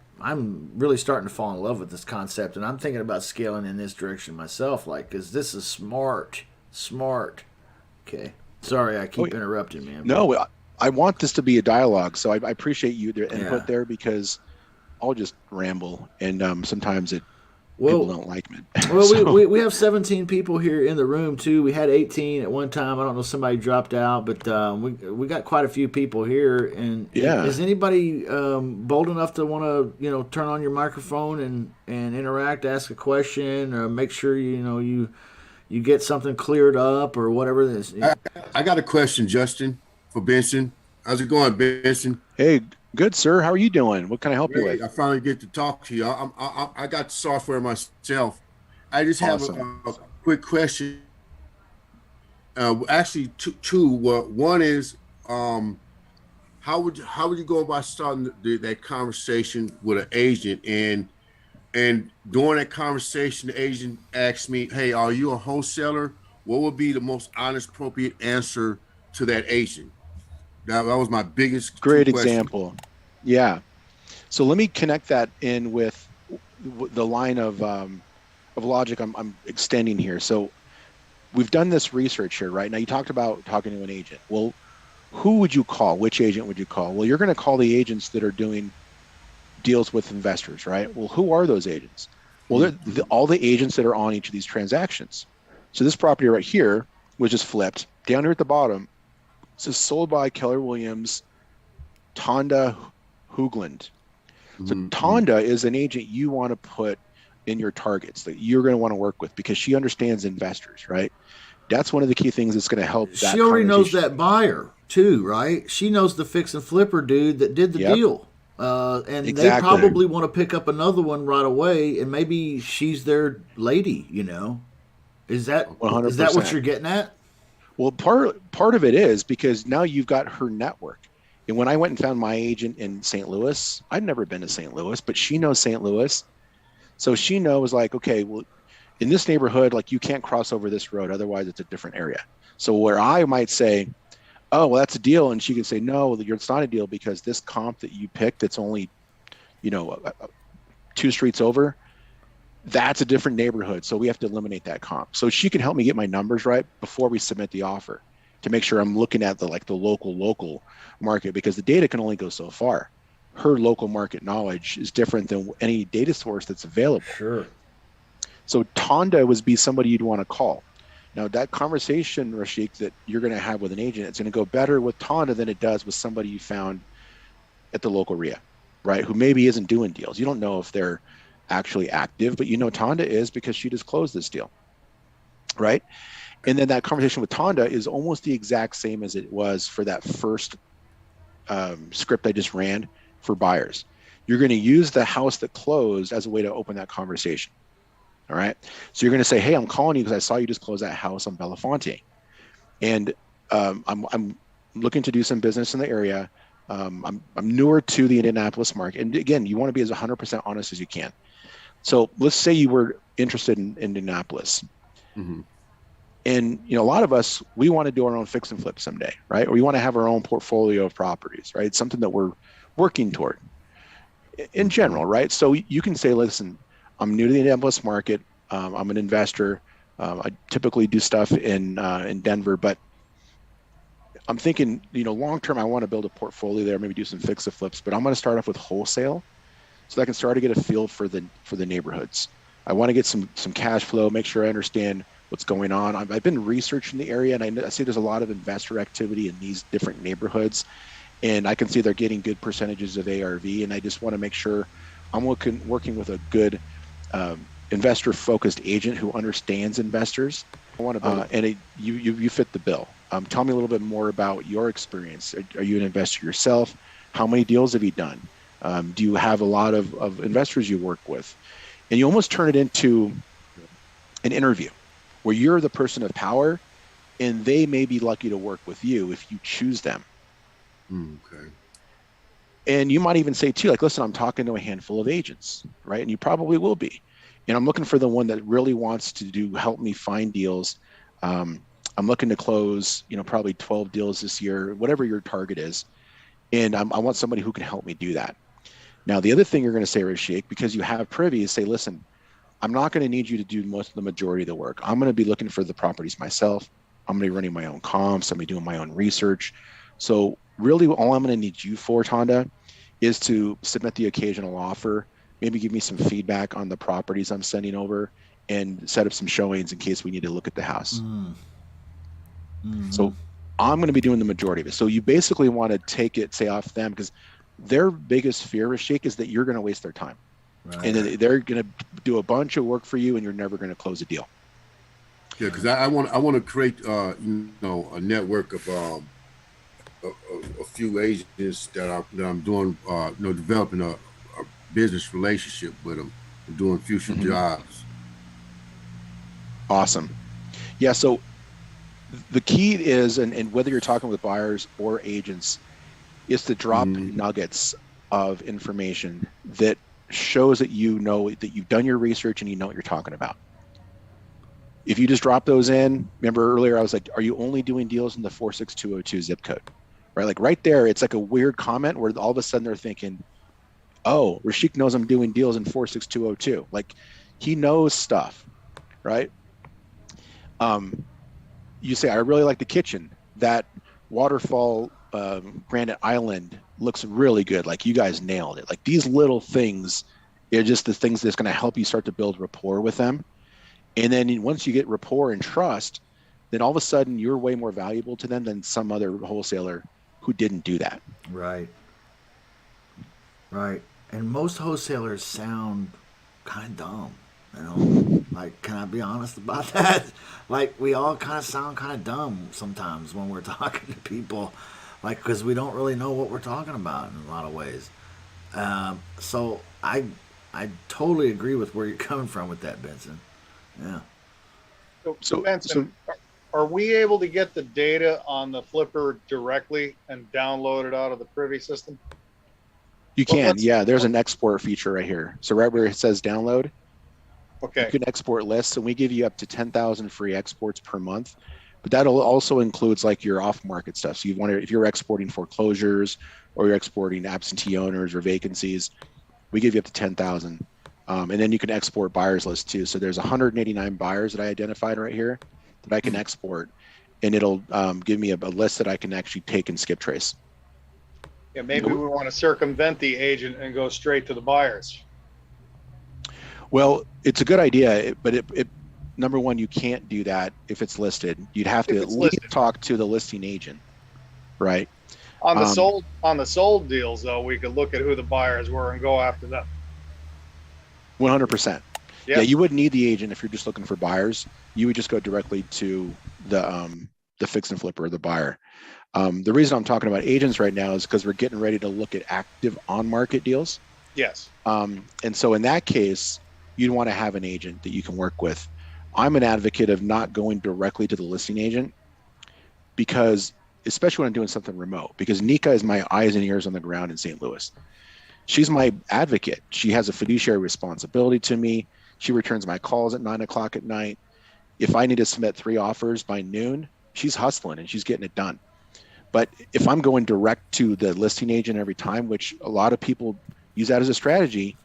really starting to fall in love with this concept, and I'm thinking about scaling in this direction myself, like, because this is smart. Okay, sorry, I keep interrupting, man. No, I want this to be a dialogue, so I appreciate you their input there, because I'll just ramble, and sometimes people don't like me. Well, so. we have 17 people here in the room too. We had 18 at one time. I don't know, somebody dropped out, but we got quite a few people here. And is anybody bold enough to want to turn on your microphone and interact, ask a question, or make sure you get something cleared up or whatever this? I got a question, Justin, for Benson. How's it going, Benson? Hey, good sir. How are you doing? What can I help you Great. with? I finally get to talk to you. I got software myself. I just have Awesome. a quick question. Actually, two. One is, um, how would you go about starting that conversation with an agent? And during that conversation, the agent asked me, "Hey, are you a wholesaler?" What would be the most honest, appropriate answer to that agent? That was my biggest two Great questions. example. Yeah. So let me connect that in with the line of logic I'm extending here. So we've done this research here, right? Now you talked about talking to an agent. Well, who would you call? Which agent would you call? Well, you're going to call the agents that are doing deals with investors, right? Well, who are those agents? Well, they're Mhm. all the agents that are on each of these transactions. So this property right here was just flipped. Down here at the bottom, it says sold by Keller Williams, Tonda Hoogland. So Mhm. Tonda is an agent you want to put in your targets that you're going to want to work with because she understands investors, right? That's one of the key things that's going to help She that already knows conversation. that buyer too, right? She knows the fix and flipper dude that did the Yep, deal. And they exactly. probably want to pick up another one right away, and maybe she's their lady. Is that what 100%. you're getting at? Well, part of it is because now you've got her network. And when I went and found my agent in St. Louis, I'd never been to St. Louis, but she knows St. Louis. So she knows like, okay, well, in this neighborhood, like you can't cross over this road, otherwise it's a different area. So where I might say, oh, well, that's a deal, and she can say, no, it's not a deal because this comp that you picked, that's only, you know, 2 streets over, that's a different neighborhood. So we have to eliminate that comp. So she can help me get my numbers right before we submit the offer to make sure I'm looking at the local market because the data can only go so far. Her local market knowledge is different than any data source that's available. Sure. So Tonda would be somebody you'd want to call. Now that conversation, Rashik, that you're going to have with an agent, it's going to go better with Tonda than it does with somebody you found at the local RIA, right? Who maybe isn't doing deals. You don't know if they're actually active, but you know Tonda is because she just closed this deal, right? And then that conversation with Tonda is almost the exact same as it was for that first script I just ran for buyers. You're going to use the house that closed as a way to open that conversation. All right. So you're going to say, hey, I'm calling you because I saw you just close that house on Belafonte. And I'm looking to do some business in the area. I'm newer to the Indianapolis market. And again, you want to be as 100% honest as you can. So let's say you were interested in Indianapolis. Mhm. And a lot of us, we want to do our own fix and flip someday, right? Or we want to have our own portfolio of properties, right? It's something that we're working toward in Mhm. general, right? So you can say, listen, I'm new to the Indianapolis market. I'm an investor. I typically do stuff in Denver, but I'm thinking, long term, I want to build a portfolio there, maybe do some fix and flips. But I'm going to start off with wholesale, so that I can start to get a feel for the neighborhoods. I want to get some cash flow, make sure I understand what's going on. I've been researching the area, and I see there's a lot of investor activity in these different neighborhoods, and I can see they're getting good percentages of ARV, and I just want to make sure I'm working with a good investor focused agent who understands investors. I want to build you fit the bill. Tell me a little bit more about your experience. Are you an investor yourself? How many deals have you done? Do you have a lot of investors you work with? And you almost turn it into an interview where you're the person of power and they may be lucky to work with you if you choose them. Okay. And you might even say too, like, listen, I'm talking to a handful of agents, right? And you probably will be. And I'm looking for the one that really wants to help me find deals. I'm looking to close, probably 12 deals this year, whatever your target is. And I want somebody who can help me do that. Now, the other thing you're going to say, Rashik, because you have privy, is say, listen, I'm not going to need you to do most of the majority of the work. I'm going to be looking for the properties myself. I'm going to be running my own comps. I'm going to be doing my own research. So really all I'm going to need you for, Tonda, is to submit the occasional offer, maybe give me some feedback on the properties I'm sending over, and set up some showings in case we need to look at the house. So I'm going to be doing the majority of it. So you basically want to take it, say, off them, because their biggest fear, Rashik, is that you're going to waste their time. Right. And then they're going to do a bunch of work for you and you're never going to close a deal. Yeah, because I want to create a network a few agents that I'm doing, developing a business relationship with them, and doing future jobs. Awesome. Yeah. So the key is, and whether you're talking with buyers or agents, is to drop nuggets of information that shows that you know that you've done your research and you know what you're talking about. If you just drop those in, remember earlier I was like, are you only doing deals in the 46202 zip code? Right? Like right there, it's like a weird comment where all of a sudden they're thinking, oh, Rashik knows I'm doing deals in 46202. Like he knows stuff, right? You say, I really like the kitchen. That waterfall granite island looks really good. Like you guys nailed it. Like these little things are just the things that's going to help you start to build rapport with them. And then once you get rapport and trust, then all of a sudden you're way more valuable to them than some other wholesaler who didn't do that. Right. Right. And most wholesalers sound kind of dumb. You know, like, can I be honest about that? Like, we all kind of sound kind of dumb sometimes when we're talking to people, like, because we don't really know what we're talking about in a lot of ways. So I totally agree with where you're coming from with that, Benson. Yeah. So Benson, are we able to get the data on the flipper directly and download it out of the Privy system? You can, yeah. There's an export feature right here. So right where it says download, okay, you can export lists, and we give you up to 10,000 free exports per month. But that also includes like your off-market stuff. So you want to, if you're exporting foreclosures or you're exporting absentee owners or vacancies, we give you up to 10,000. And then you can export buyers list too. So there's 189 buyers that I identified right here that I can export, and it'll give me a list that I can actually take and skip trace. Yeah, maybe we want to circumvent the agent and go straight to the buyers. Well, it's a good idea, but it number one, you can't do that if it's listed. You'd have to at least talk to the listing agent, right? On the sold deals, though, we could look at who the buyers were and go after them. 100%. Yeah, you wouldn't need the agent if you're just looking for buyers. You would just go directly to the fix and flipper, the buyer. The reason I'm talking about agents right now is because we're getting ready to look at active on-market deals. Yes. And so in that case, you'd want to have an agent that you can work with. I'm an advocate of not going directly to the listing agent because, especially when I'm doing something remote, because Nika is my eyes and ears on the ground in St. Louis. She's my advocate. She has a fiduciary responsibility to me. She returns my calls at 9 o'clock at night. If I need to submit 3 offers by noon, she's hustling and she's getting it done. But if I'm going direct to the listing agent every time, which a lot of people use that as a strategy,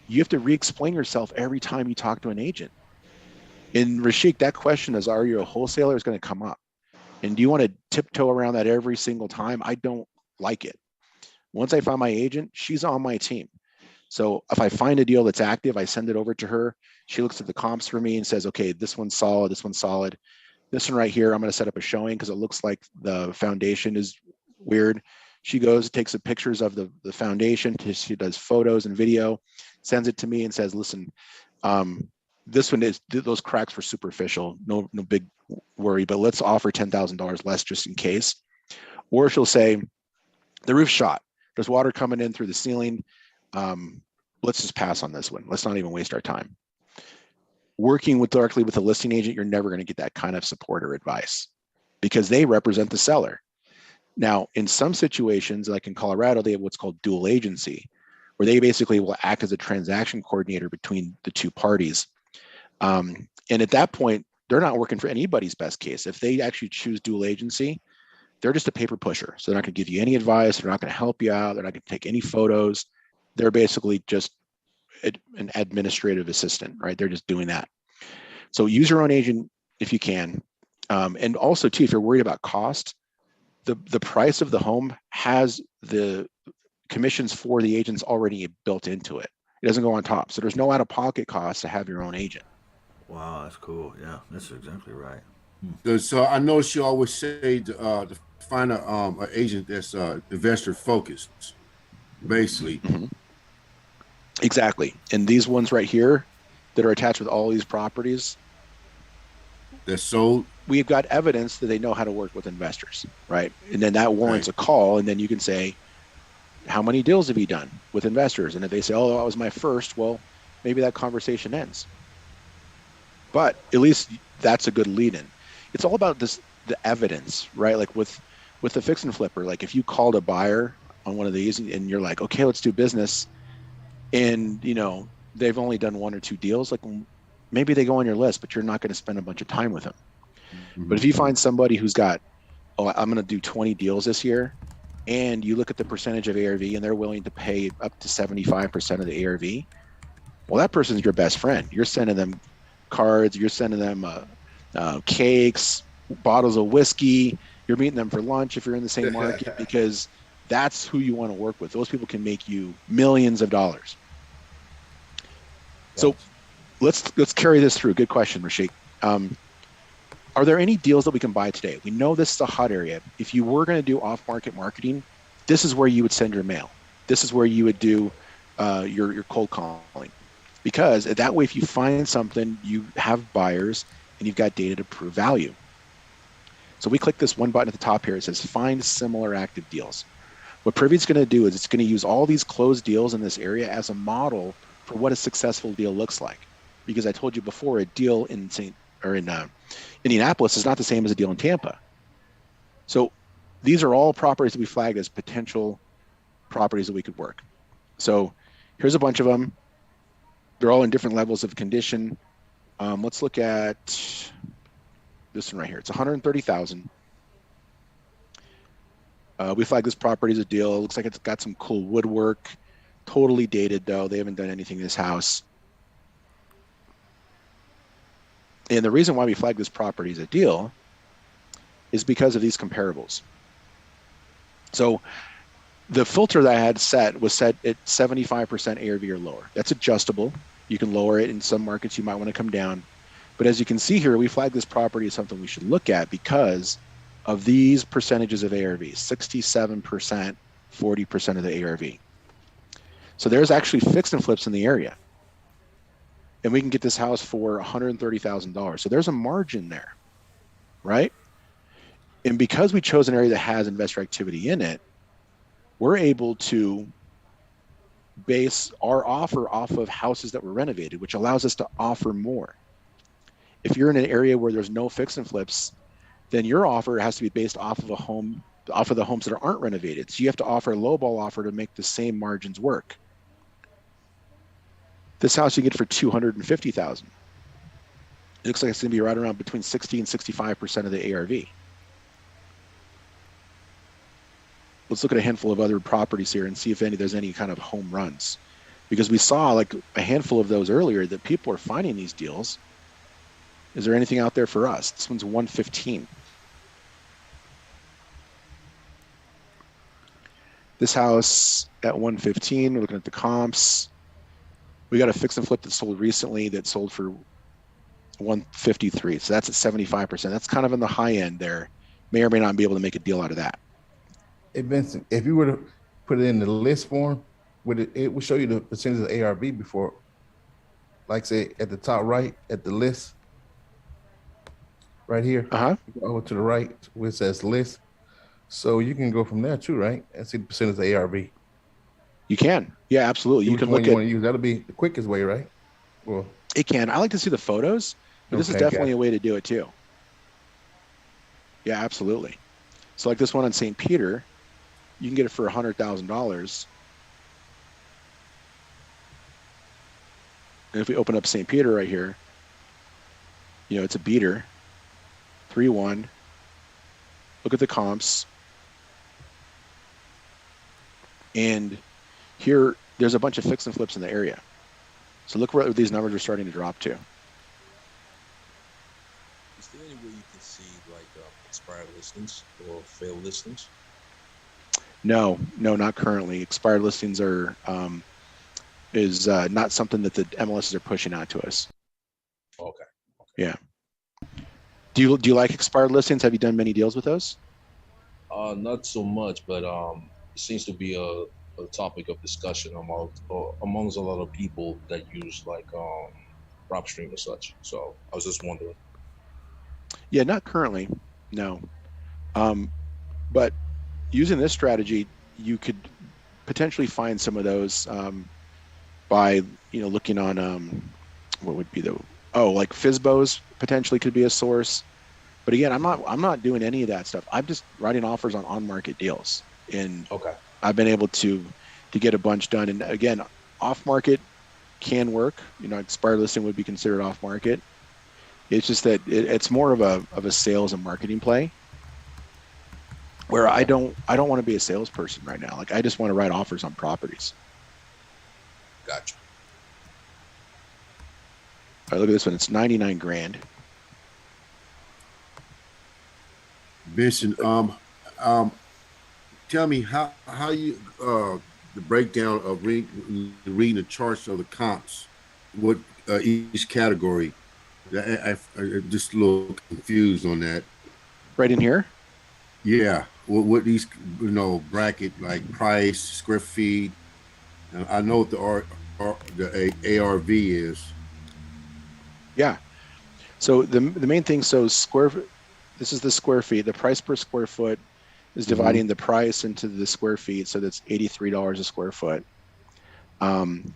you have to re-explain yourself every time you talk to an agent. In Rashik, that question is, are you a wholesaler, is going to come up. And do you want to tiptoe around that every single time? I don't like it. Once I find my agent, she's on my team. So if I find a deal that's active, I send it over to her. She looks at the comps for me and says, okay, this one's solid, this one's solid. This one right here, I'm going to set up a showing because it looks like the foundation is weird. She goes, takes the pictures of the foundation. She does photos and video, sends it to me and says, listen, this one is, those cracks were superficial. No big worry, but let's offer $10,000 less just in case. Or she'll say, the roof's shot. There's water coming in through the ceiling. Let's just pass on this one. Let's not even waste our time. Working directly with a listing agent, you're never going to get that kind of support or advice because they represent the seller. Now, in some situations, like in Colorado, they have what's called dual agency, where they basically will act as a transaction coordinator between the two parties. And at that point, they're not working for anybody's best case. If they actually choose dual agency, they're just a paper pusher. So they're not going to give you any advice. They're not going to help you out. They're not going to take any photos. They're basically just an administrative assistant, right? They're just doing that. So use your own agent if you can. And also too, if you're worried about cost, the price of the home has the commissions for the agents already built into it. It doesn't go on top. So there's no out-of-pocket cost to have your own agent. Wow, that's cool. Yeah, that's exactly right. So I know she always say to find an agent that's investor focused, basically. Mm-hmm. Exactly. And these ones right here that are attached with all these properties, that's sold. we've got evidence that they know how to work with investors, right? And then that warrants a call, and then you can say, how many deals have you done with investors? And if they say, oh, that was my first, well, maybe that conversation ends. But at least that's a good lead in. It's all about the evidence, right? Like with the fix and flipper, like if you called a buyer on one of these and you're like, okay, let's do business, and they've only done 1 or 2 deals, like maybe they go on your list, but you're not going to spend a bunch of time with them. Mm-hmm. But if you find somebody who's got, oh, I'm going to do 20 deals this year, and you look at the percentage of ARV and they're willing to pay up to 75% of the ARV, well, that person's your best friend. You're sending them cards, you're sending them cakes, bottles of whiskey, you're meeting them for lunch if you're in the same market, because that's who you want to work with. Those people can make you millions of dollars. So let's carry this through. Good question, Rashik. Are there any deals that we can buy today? We know this is a hot area. If you were going to do off-market marketing, this is where you would send your mail. This is where you would do your cold calling. Because that way, if you find something, you have buyers and you've got data to prove value. So we click this one button at the top here. It says find similar active deals. What Privy's going to do is it's going to use all these closed deals in this area as a model for what a successful deal looks like. Because I told you before, a deal in Indianapolis is not the same as a deal in Tampa. So these are all properties that we flagged as potential properties that we could work. So here's a bunch of them. They're all in different levels of condition. Let's look at this one right here. It's 130,000. We flagged this property as a deal. It looks like it's got some cool woodwork. Totally dated though. They haven't done anything in this house. And the reason why we flag this property as a deal is because of these comparables. So the filter that I had set was set at 75% ARV or lower. That's adjustable. You can lower it. In some markets, you might want to come down. But as you can see here, we flag this property as something we should look at because of these percentages of ARV, 67%, 40% of the ARV. So there's actually fix and flips in the area. And we can get this house for $130,000. So there's a margin there, right? And because we chose an area that has investor activity in it, we're able to base our offer off of houses that were renovated, which allows us to offer more. If you're in an area where there's no fix and flips, then your offer has to be based off of the homes that aren't renovated. So you have to offer a lowball offer to make the same margins work. This house you get for $250,000. It looks like it's going to be right around between 60 and 65% of the ARV. Let's look at a handful of other properties here and see if there's any kind of home runs, because we saw like a handful of those earlier that people are finding these deals. Is there anything out there for us? This one's 115. This house at 115, we're looking at the comps. We got a fix and flip that sold recently that sold for 153. So that's at 75%. That's kind of in the high end there. May or may not be able to make a deal out of that. Hey, Benson, if you were to put it in the list form, it would show you the percentage of ARV before, like say at the top right at the list, right here. Over to the right where it says list. So you can go from there too, right? And see the percentage of ARV. You can. Yeah, absolutely. You can look at. You want to use. That'll be the quickest way, right? Well, it can. I like to see the photos, but this is definitely a way to do it too. Yeah, absolutely. So like this one on St. Peter, you can get it for $100,000. And if we open up St. Peter right here, it's a beater, 3-1. Look at the comps. And here, there's a bunch of fix and flips in the area. So look where these numbers are starting to drop to. Is there any way you can see like expired listings or failed listings? No, not currently. Expired listings are is not something that the MLSs are pushing out to us. Okay. Yeah. Do you like expired listings? Have you done many deals with those? Not so much, but it seems to be a topic of discussion amongst a lot of people that use like PropStream and such. So I was just wondering. Yeah, not currently, no. Um, but using this strategy, you could potentially find some of those by looking on what would be the like FSBOs potentially could be a source. But again, I'm not doing any of that stuff. I'm just writing offers on market deals, and Okay. I've been able to get a bunch done. And again, off market can work. Expired listing would be considered off market. It's just that it's more of a sales and marketing play, where I don't want to be a salesperson right now. Like, I just want to write offers on properties. Gotcha. All right, look at this one. It's 99 grand. Benson, tell me how you the breakdown of reading the charts of the comps, what each category. I'm just a little confused on that. Right in here. Yeah, what these bracket like price, square feet. And I know what the ARV is. Yeah. So the main thing. So this is the square feet. The price per square foot is dividing the price into the square feet. So that's $83 a square foot. When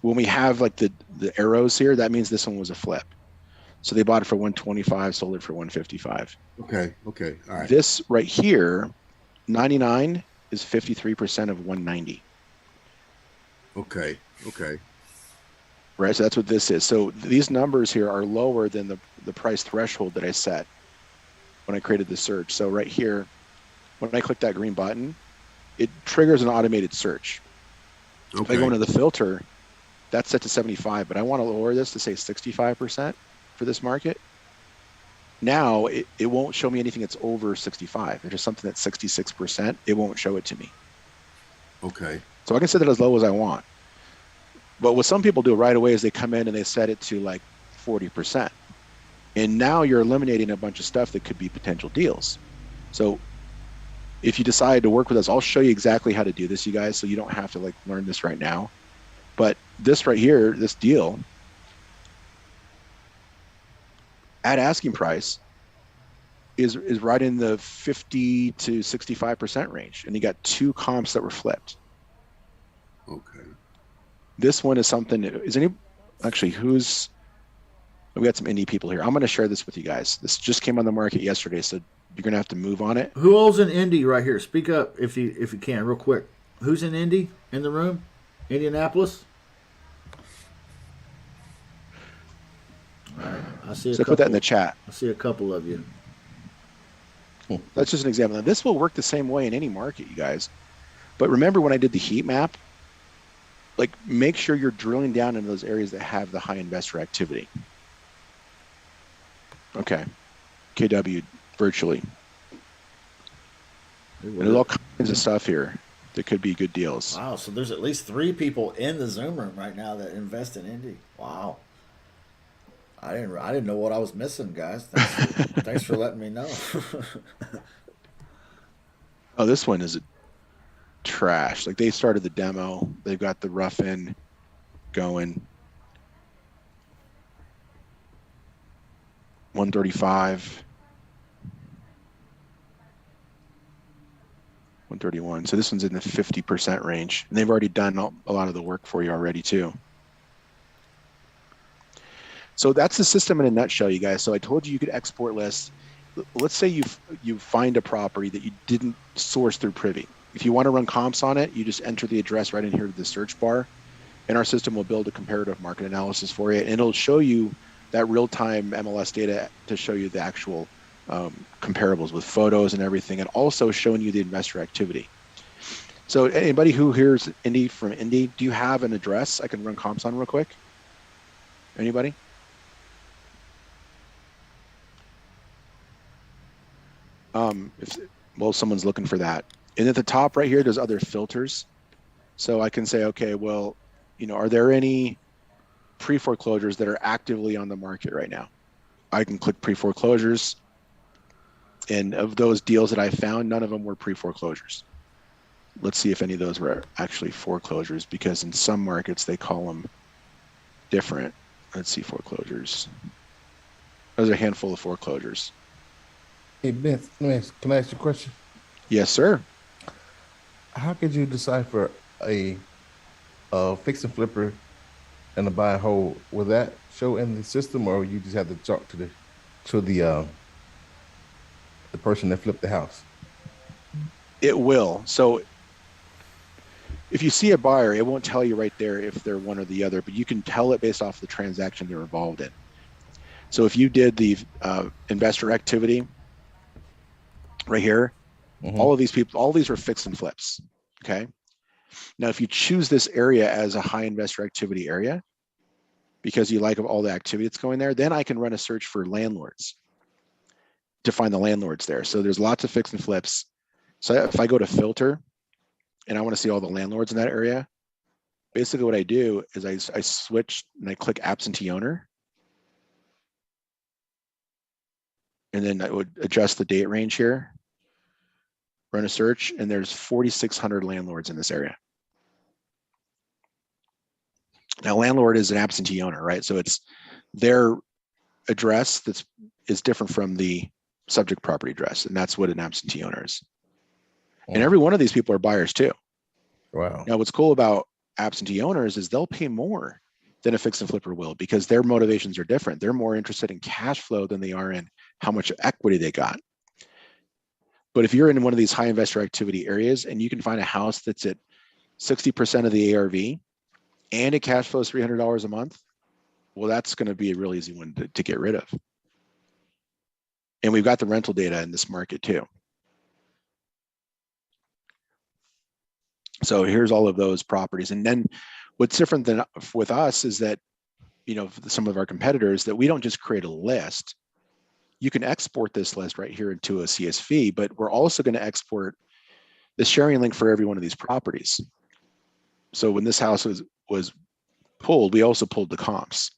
we have like the arrows here, that means this one was a flip. So they bought it for 125, sold it for 155. Okay. All right. This right here, 99 is 53% of 190. Okay. Right. So that's what this is. So these numbers here are lower than the price threshold that I set when I created the search. So right here, when I click that green button, it triggers an automated search. Okay. If I go into the filter, that's set to 75, but I want to lower this to say 65% for this market. Now it won't show me anything that's over 65. If there's something that's 66%, it won't show it to me. Okay. So I can set it as low as I want. But what some people do right away is they come in and they set it to like 40%. And now you're eliminating a bunch of stuff that could be potential deals. So if you decide to work with us, I'll show you exactly how to do this, you guys, so you don't have to like learn this right now. But this right here, this deal, at asking price, is right in the 50 to 65% range. And you got two comps that were flipped. Okay. This one is something, we got some indie people here. I'm going to share this with you guys. This just came on the market yesterday, so you're going to have to move on it. Who owns an Indy right here? Speak up if you can, real quick. Who's an Indy in the room? Indianapolis? All right. I see. So put that in the chat. I see a couple of you. That's just an example. Now, this will work the same way in any market, you guys. But remember when I did the heat map, like, make sure you're drilling down into those areas that have the high investor activity. Okay. KW virtually. And there's all kinds of stuff here that could be good deals. Wow, so there's at least 3 people in the Zoom room right now that invest in Indy. Wow. I didn't know what I was missing, guys. Thanks for letting me know. Oh, this one is trash. Like, they started the demo. They've got the rough in going. 135. 131. So this one's in the 50% range. And they've already done a lot of the work for you already, too. So that's the system in a nutshell, you guys. So I told you could export lists. Let's say you find a property that you didn't source through Privy. If you want to run comps on it, you just enter the address right in here to the search bar, and our system will build a comparative market analysis for you, and it'll show you that real-time MLS data to show you the actual comparables with photos and everything, and also showing you the investor activity. So anybody who hears Indy from Indy, do you have an address I can run comps on real quick? Anybody? Well, someone's looking for that. And at the top right here, there's other filters. So I can say, okay, well, are there any pre-foreclosures that are actively on the market right now? I can click pre-foreclosures. And of those deals that I found, none of them were pre-foreclosures. Let's see if any of those were actually foreclosures, because in some markets, they call them different. Let's see, foreclosures. There's a handful of foreclosures. Hey Ben, can I ask you a question? Yes, sir. How could you decipher a fix and flipper and a buy and hold? Will that show in the system, or you just have to talk to the person that flipped the house? It will. So if you see a buyer, it won't tell you right there if they're one or the other, but you can tell it based off the transaction they're involved in. So if you did the investor activity right here, all Mm-hmm. of these people, all these were fix and flips. Okay. Now, if you choose this area as a high investor activity area, because you like all the activity that's going there, then I can run a search for landlords to find the landlords there. So there's lots of fix and flips. So if I go to filter and I want to see all the landlords in that area, basically what I do is I switch and I click absentee owner. And then I would adjust the date range here, run a search, and there's 4,600 landlords in this area. Now, landlord is an absentee owner, right? So it's their address is different from the subject property address, and that's what an absentee owner is. And every one of these people are buyers too. Wow. Now, what's cool about absentee owners is they'll pay more than a fix and flipper will because their motivations are different. They're more interested in cash flow than they are in how much equity they got. But if you're in one of these high investor activity areas and you can find a house that's at 60% of the ARV and it cash flows $300 a month, well, that's going to be a real easy one to get rid of. And we've got the rental data in this market too. So here's all of those properties. And then what's different than with us is that, you know, some of our competitors, that we don't just create a list. You can export this list right here into a CSV, but we're also going to export the sharing link for every one of these properties. So when this house was pulled, we also pulled the comps.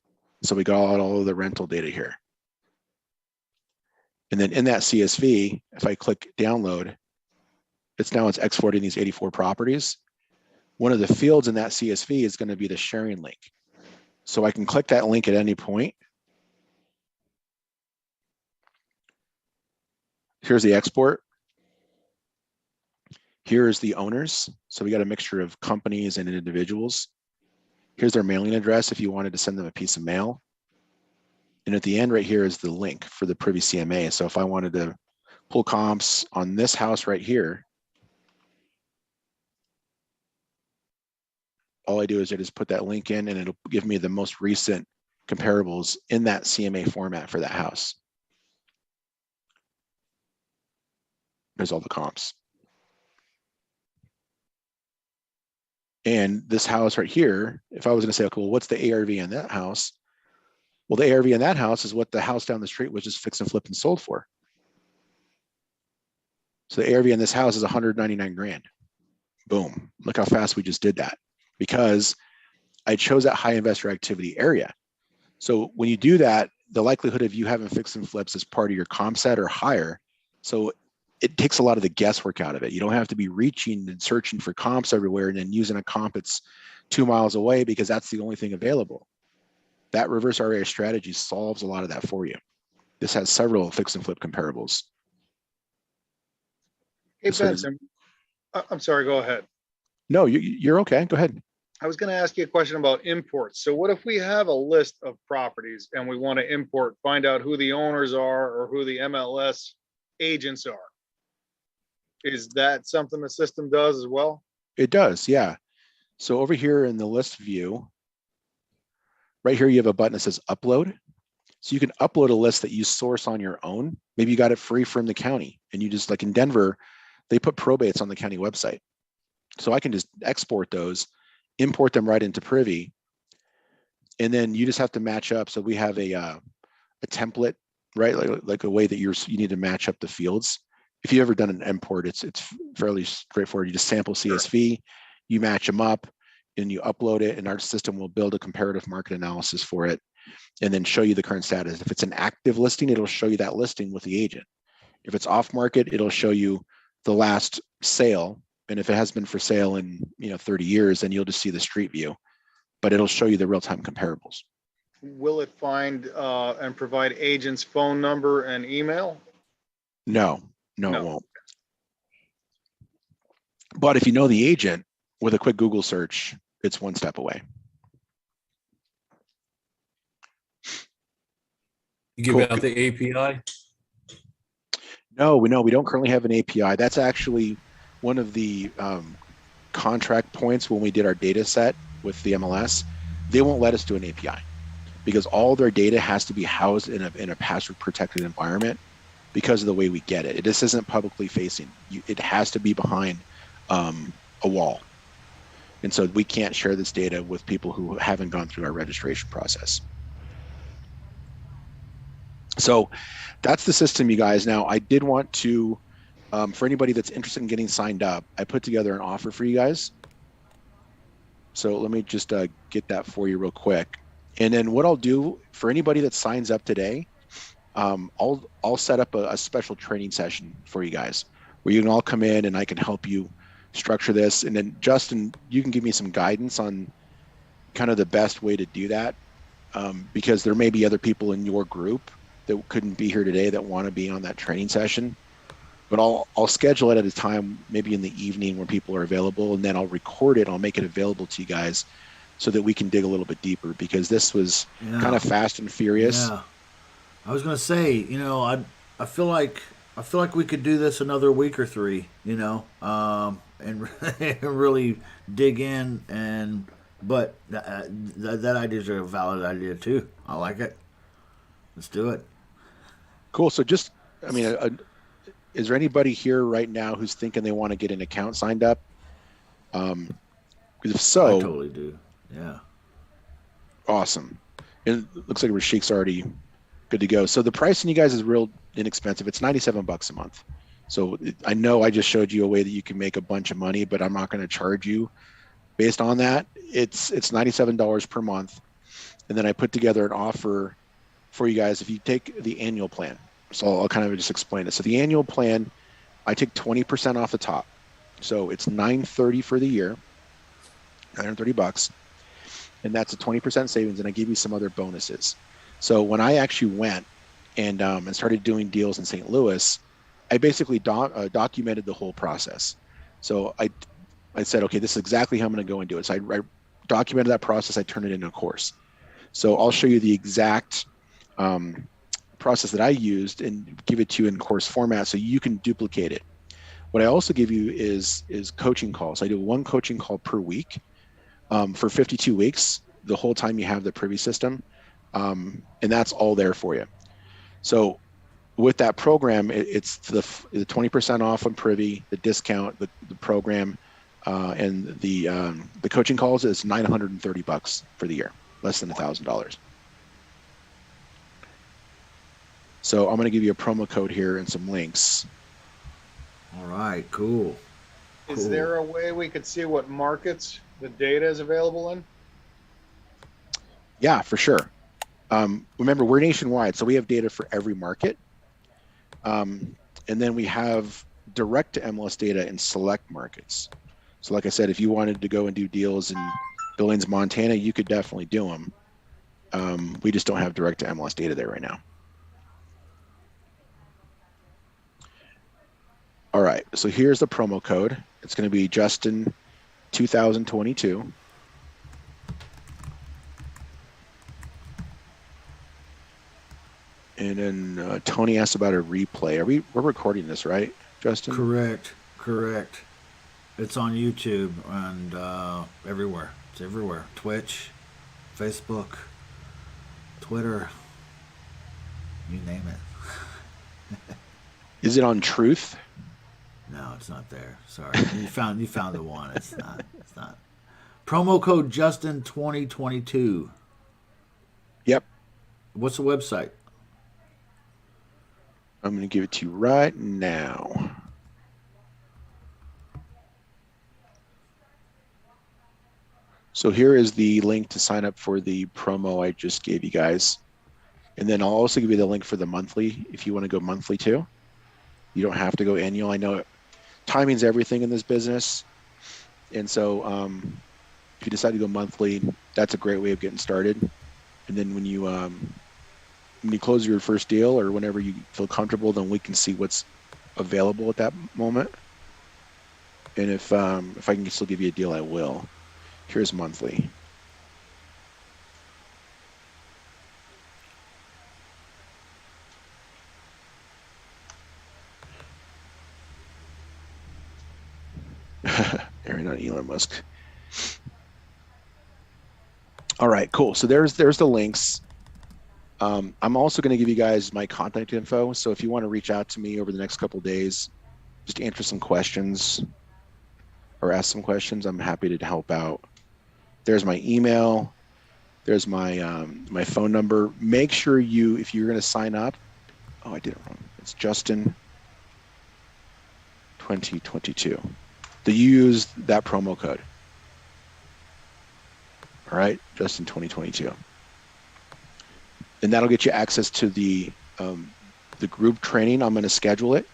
So we got all of the rental data here. And then in that CSV, if I click download, it's exporting these 84 properties. One of the fields in that CSV is going to be the sharing link. So I can click that link at any point. Here's the export. Here's the owners. So we got a mixture of companies and individuals. Here's their mailing address if you wanted to send them a piece of mail. And at the end right here is the link for the Privy CMA. So if I wanted to pull comps on this house right here, all I do is I just put that link in and it'll give me the most recent comparables in that CMA format for that house. There's all the comps. And this house right here, if I was going to say, okay, well, what's the ARV on that house? Well, the ARV on that house is what the house down the street was just fixed and flipped and sold for. So the ARV on this house is 199 grand. Boom. Look how fast we just did that because I chose that high investor activity area. So when you do that, the likelihood of you having fix and flips as part of your comp set are higher. So it takes a lot of the guesswork out of it. You don't have to be reaching and searching for comps everywhere and then using a comp that's 2 miles away because that's the only thing available. That reverse RA strategy solves a lot of that for you. This has several fix and flip comparables. Hey, Benson, I'm sorry, go ahead. No, you're okay. Go ahead. I was going to ask you a question about imports. So what if we have a list of properties and we want to import, find out who the owners are or who the MLS agents are? Is that something the system does as well? It does, yeah. So over here in the list view, right here, you have a button that says upload. So you can upload a list that you source on your own. Maybe you got it free from the county and you just, like in Denver, they put probates on the county website. So I can just export those, import them right into Privy. And then you just have to match up. So we have a template, right? Like a way that you need to match up the fields. If you've ever done an import, it's fairly straightforward. You just sample CSV, you match them up, and you upload it, and our system will build a comparative market analysis for it, and then show you the current status. If it's an active listing, it'll show you that listing with the agent. If it's off market, it'll show you the last sale, and if it has been for sale in 30 years, then you'll just see the street view, but it'll show you the real-time comparables. Will it find and provide agents' phone number and email? No, No. it won't. But if you know the agent, with a quick Google search, it's one step away. You give Cool. out the API? No, we don't currently have an API. That's actually one of the contract points when we did our data set with the MLS. They won't let us do an API because all their data has to be housed in a password protected environment because of the way we get it. This isn't publicly facing. It has to be behind a wall. And so we can't share this data with people who haven't gone through our registration process. So that's the system, you guys. Now, I did want to, for anybody that's interested in getting signed up, I put together an offer for you guys. So let me just get that for you real quick. And then what I'll do for anybody that signs up today, I'll set up a special training session for you guys where you can all come in and I can help you structure this. And then Justin, you can give me some guidance on kind of the best way to do that, because there may be other people in your group that couldn't be here today that want to be on that training session. But I'll schedule it at a time, maybe in the evening when people are available, and then I'll record it. I'll make it available to you guys so that we can dig a little bit deeper, because this was kind of fast and furious. Yeah. I was gonna say, I feel like we could do this another week or three, and really dig in. But that idea is a valid idea too. I like it. Let's do it. Cool. So is there anybody here right now who's thinking they want to get an account signed up? Because if so, I totally do. Yeah. Awesome. And it looks like Rashik's already good to go. So the pricing, you guys, is real inexpensive. It's $97 a month. So I know I just showed you a way that you can make a bunch of money, but I'm not going to charge you based on that. It's $97 per month. And then I put together an offer for you guys if you take the annual plan. So I'll kind of just explain it. So the annual plan, I take 20% off the top. So it's $930 for the year, $930. And that's a 20% savings. And I give you some other bonuses. So when I actually went and started doing deals in St. Louis, I basically documented the whole process. So I said, okay, this is exactly how I'm going to go and do it. So I documented that process. I turned it into a course. So I'll show you the exact process that I used and give it to you in course format so you can duplicate it. What I also give you is coaching calls. I do one coaching call per week for 52 weeks, the whole time you have the Privy system. And that's all there for you. So with that program, it's the 20% off on Privy, the discount, the program, and the coaching calls is $930 for the year, less than $1,000. So I'm going to give you a promo code here and some links. All right, cool. Is there a way we could see what markets the data is available in? Yeah, for sure. Remember, we're nationwide, so we have data for every market. And then we have direct to MLS data in select markets. So like I said, if you wanted to go and do deals in Billings, Montana, you could definitely do them. We just don't have direct to MLS data there right now. All right, so here's the promo code. It's going to be Justin 2022. And then Tony asked about a replay. We're recording this, right, Justin? Correct. It's on YouTube and everywhere. It's everywhere. Twitch, Facebook, Twitter, you name it. Is it on Truth? No, it's not there. Sorry. You found the one. It's not. Promo code Justin 2022. Yep. What's the website? I'm going to give it to you right now. So here is the link to sign up for the promo I just gave you guys. And then I'll also give you the link for the monthly if you want to go monthly too. You don't have to go annual. I know timing's everything in this business. And so if you decide to go monthly, that's a great way of getting started. And then when you when you close your first deal or whenever you feel comfortable, then we can see what's available at that moment. And if I can still give you a deal, I will. Here's monthly. Aaron on Elon Musk. All right, cool. So there's the links. I'm also going to give you guys my contact info. So if you want to reach out to me over the next couple of days, just answer some questions or ask some questions, I'm happy to help out. There's my email. There's my my phone number. Make sure if you're going to sign up. Oh, I did it wrong. It's Justin 2022. To use that promo code. All right, Justin 2022. And that'll get you access to the group training. I'm going to schedule it.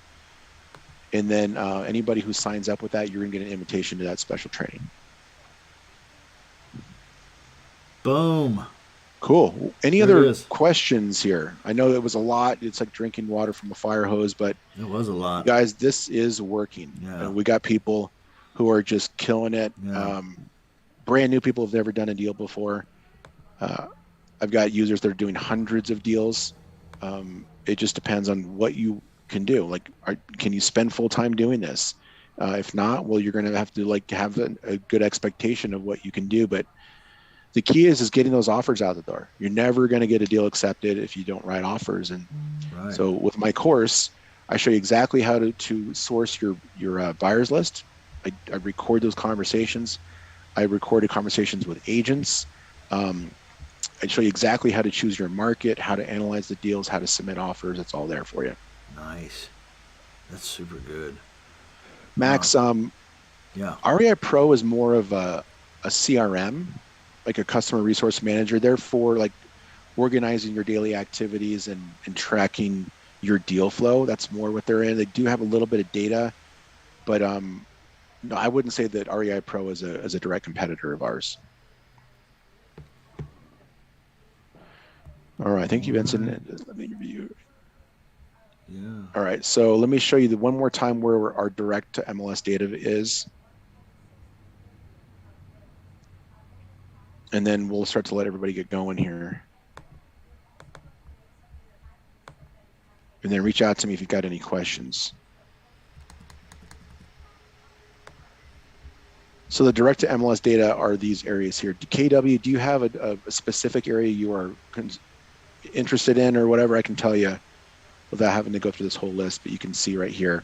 And then anybody who signs up with that, you're going to get an invitation to that special training. Boom. Cool. Any There it other is. questions here? I know it was a lot. It's like drinking water from a fire hose, but It was a lot. guys, this is working. Yeah. We got people who are just killing it. Yeah. Brand new people who've never done a deal before. I've got users that are doing hundreds of deals. It just depends on what you can do. Like, can you spend full time doing this? If not, well, you're going to have to have a good expectation of what you can do. But the key is getting those offers out the door. You're never going to get a deal accepted if you don't write offers. And Right. so with my course, I show you exactly how to source your buyers list. I record those conversations. I recorded conversations with agents. I show you exactly how to choose your market, how to analyze the deals, how to submit offers. It's all there for you. Nice. That's super good. Max, Yeah. REI Pro is more of a CRM, like a customer resource manager. They're for like organizing your daily activities and tracking your deal flow. That's more what they're in. They do have a little bit of data, but no, I wouldn't say that REI Pro is a direct competitor of ours. All right, thank you, Benson. Let me review. Yeah. All right, so let me show you one more time where our direct to MLS data is. And then we'll start to let everybody get going here. And then reach out to me if you've got any questions. So the direct to MLS data are these areas here. KW, do you have a specific area you are interested in or whatever? I can tell you without having to go through this whole list, but you can see right here.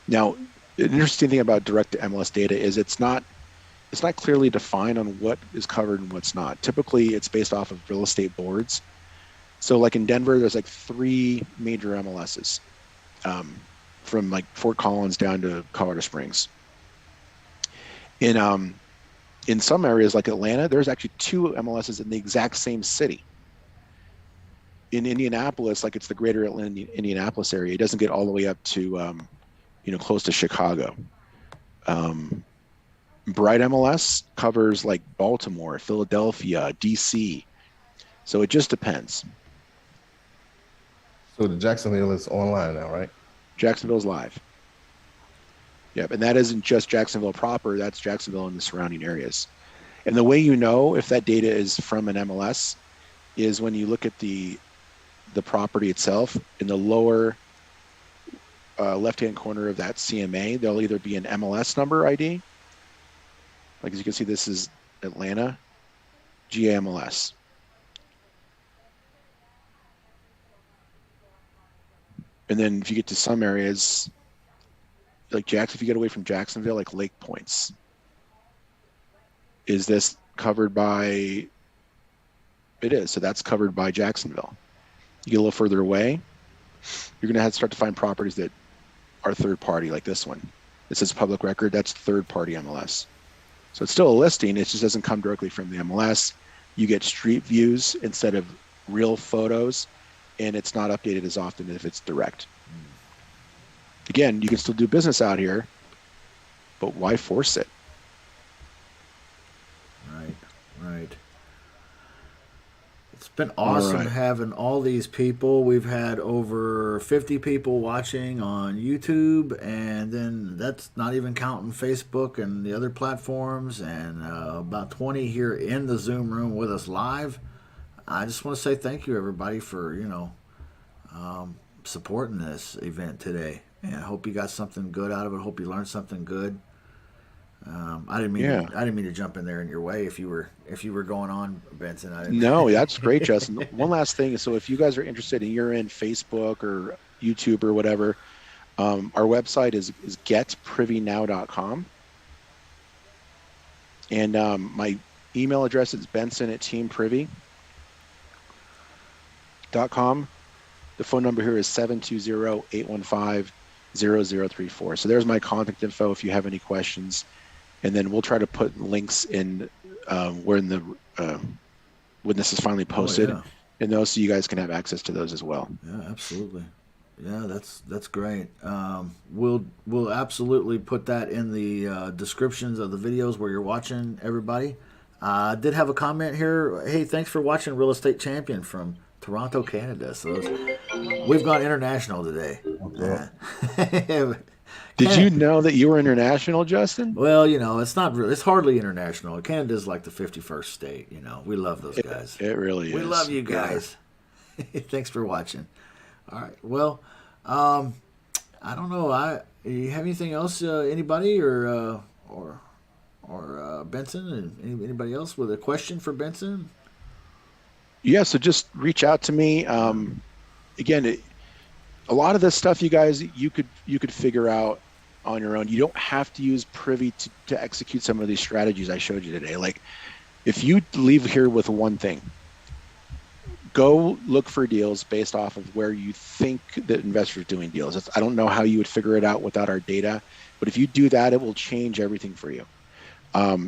Now, an interesting thing about direct to MLS data is it's not clearly defined on what is covered and what's not. Typically, it's based off of real estate boards. So like in Denver, there's like 3 major MLSs from like Fort Collins down to Colorado Springs. In some areas like Atlanta, there's actually 2 MLSs in the exact same city. In Indianapolis, like it's the greater Atlanta, Indianapolis area, it doesn't get all the way up to, close to Chicago. Bright MLS covers like Baltimore, Philadelphia, DC. So it just depends. So the Jacksonville is online now, right? Jacksonville's live. Yep, and that isn't just Jacksonville proper, that's Jacksonville and the surrounding areas. And the way you know if that data is from an MLS is when you look at the property itself. In the lower left-hand corner of that CMA, there'll either be an MLS number ID. Like as you can see, this is Atlanta, GAMLS. And then if you get to some areas, like if you get away from Jacksonville, like Lake Points, is this covered by, it is, so that's covered by Jacksonville. You get a little further away, you're gonna have to start to find properties that are third party, like this one. It says public record, that's third party MLS. So it's still a listing, it just doesn't come directly from the MLS. You get street views instead of real photos, and it's not updated as often if it's direct. Again, you can still do business out here, but why force it? Right. It's been awesome right. having all these people. We've had over 50 people watching on YouTube, and then that's not even counting Facebook and the other platforms, and about 20 here in the Zoom room with us live. I just want to say thank you, everybody, for supporting this event today. And I hope you got something good out of it. Hope you learned something good. I didn't mean Yeah. I didn't mean to jump in there in your way if you were going on, Benson. I didn't. No, that's great, Justin. One last thing. So if you guys are interested and you're in Facebook or YouTube or whatever, our website is getprivynow.com. And my email address is benson@teamprivy.com. The phone number here is 720-815-0034. So there's my contact info if you have any questions. And then we'll try to put links in when this is finally posted, and those so you guys can have access to those as well. Yeah, absolutely. Yeah, that's great. We'll absolutely put that in the descriptions of the videos where you're watching, everybody. I did have a comment here. Hey, thanks for watching Real Estate Champion from Toronto, Canada. So we've gone international today. Did you know that you were international, Justin? Well, it's not really. It's hardly international. Canada's like the 51st state. We love those guys. It really is. We love you guys. Yeah. Thanks for watching. All right. Well, I don't know. You have anything else? Anybody or Benson and anybody else with a question for Benson? Yeah. So just reach out to me. Again, a lot of this stuff, you guys, you could figure out on your own. You don't have to use Privy to execute some of these strategies I showed you today. Like, if you leave here with one thing, go look for deals based off of where you think that investors are doing deals. I don't know how you would figure it out without our data, but if you do that, it will change everything for you.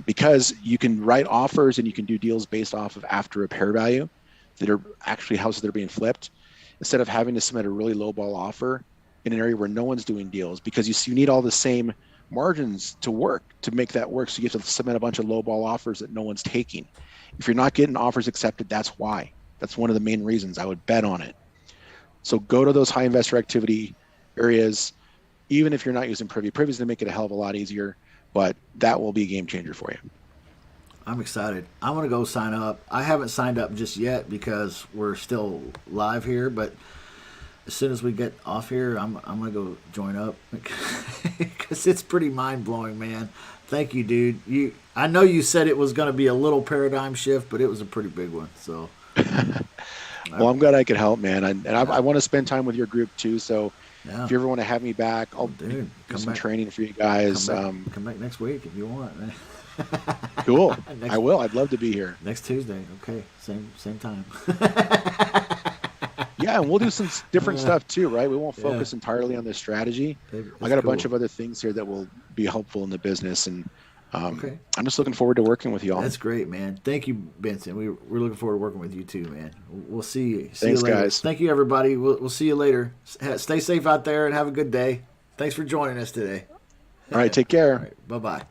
Because you can write offers and you can do deals based off of after repair value that are actually houses that are being flipped, instead of having to submit a really low ball offer in an area where no one's doing deals, because you need all the same margins to make that work. So you have to submit a bunch of low ball offers that no one's taking. If you're not getting offers accepted, that's why. That's one of the main reasons I would bet on it. So go to those high investor activity areas, even if you're not using Privy. Privy's going to make it a hell of a lot easier, but that will be a game changer for you. I'm excited. I'm going to go sign up. I haven't signed up just yet because we're still live here, but as soon as we get off here, I'm going to go join up because it's pretty mind-blowing, man. Thank you, dude. I know you said it was going to be a little paradigm shift, but it was a pretty big one. So, well, I'm glad I could help, man. I want to spend time with your group too. So if you ever want to have me back, I'll do some training for you guys. Come back next week if you want, man. Cool. I will. I'd love to be here. Next Tuesday. Okay. Same time. Yeah, and we'll do some different stuff too, right? We won't focus entirely on this strategy. I got a bunch of other things here that will be helpful in the business, and I'm just looking forward to working with you all. That's great, man. Thank you, Benson. We're looking forward to working with you too, man. We'll see you. Thanks, you later. guys. Thank you, everybody. We'll see you later. Stay safe out there and have a good day. Thanks for joining us today. All right, take care. All right, bye-bye.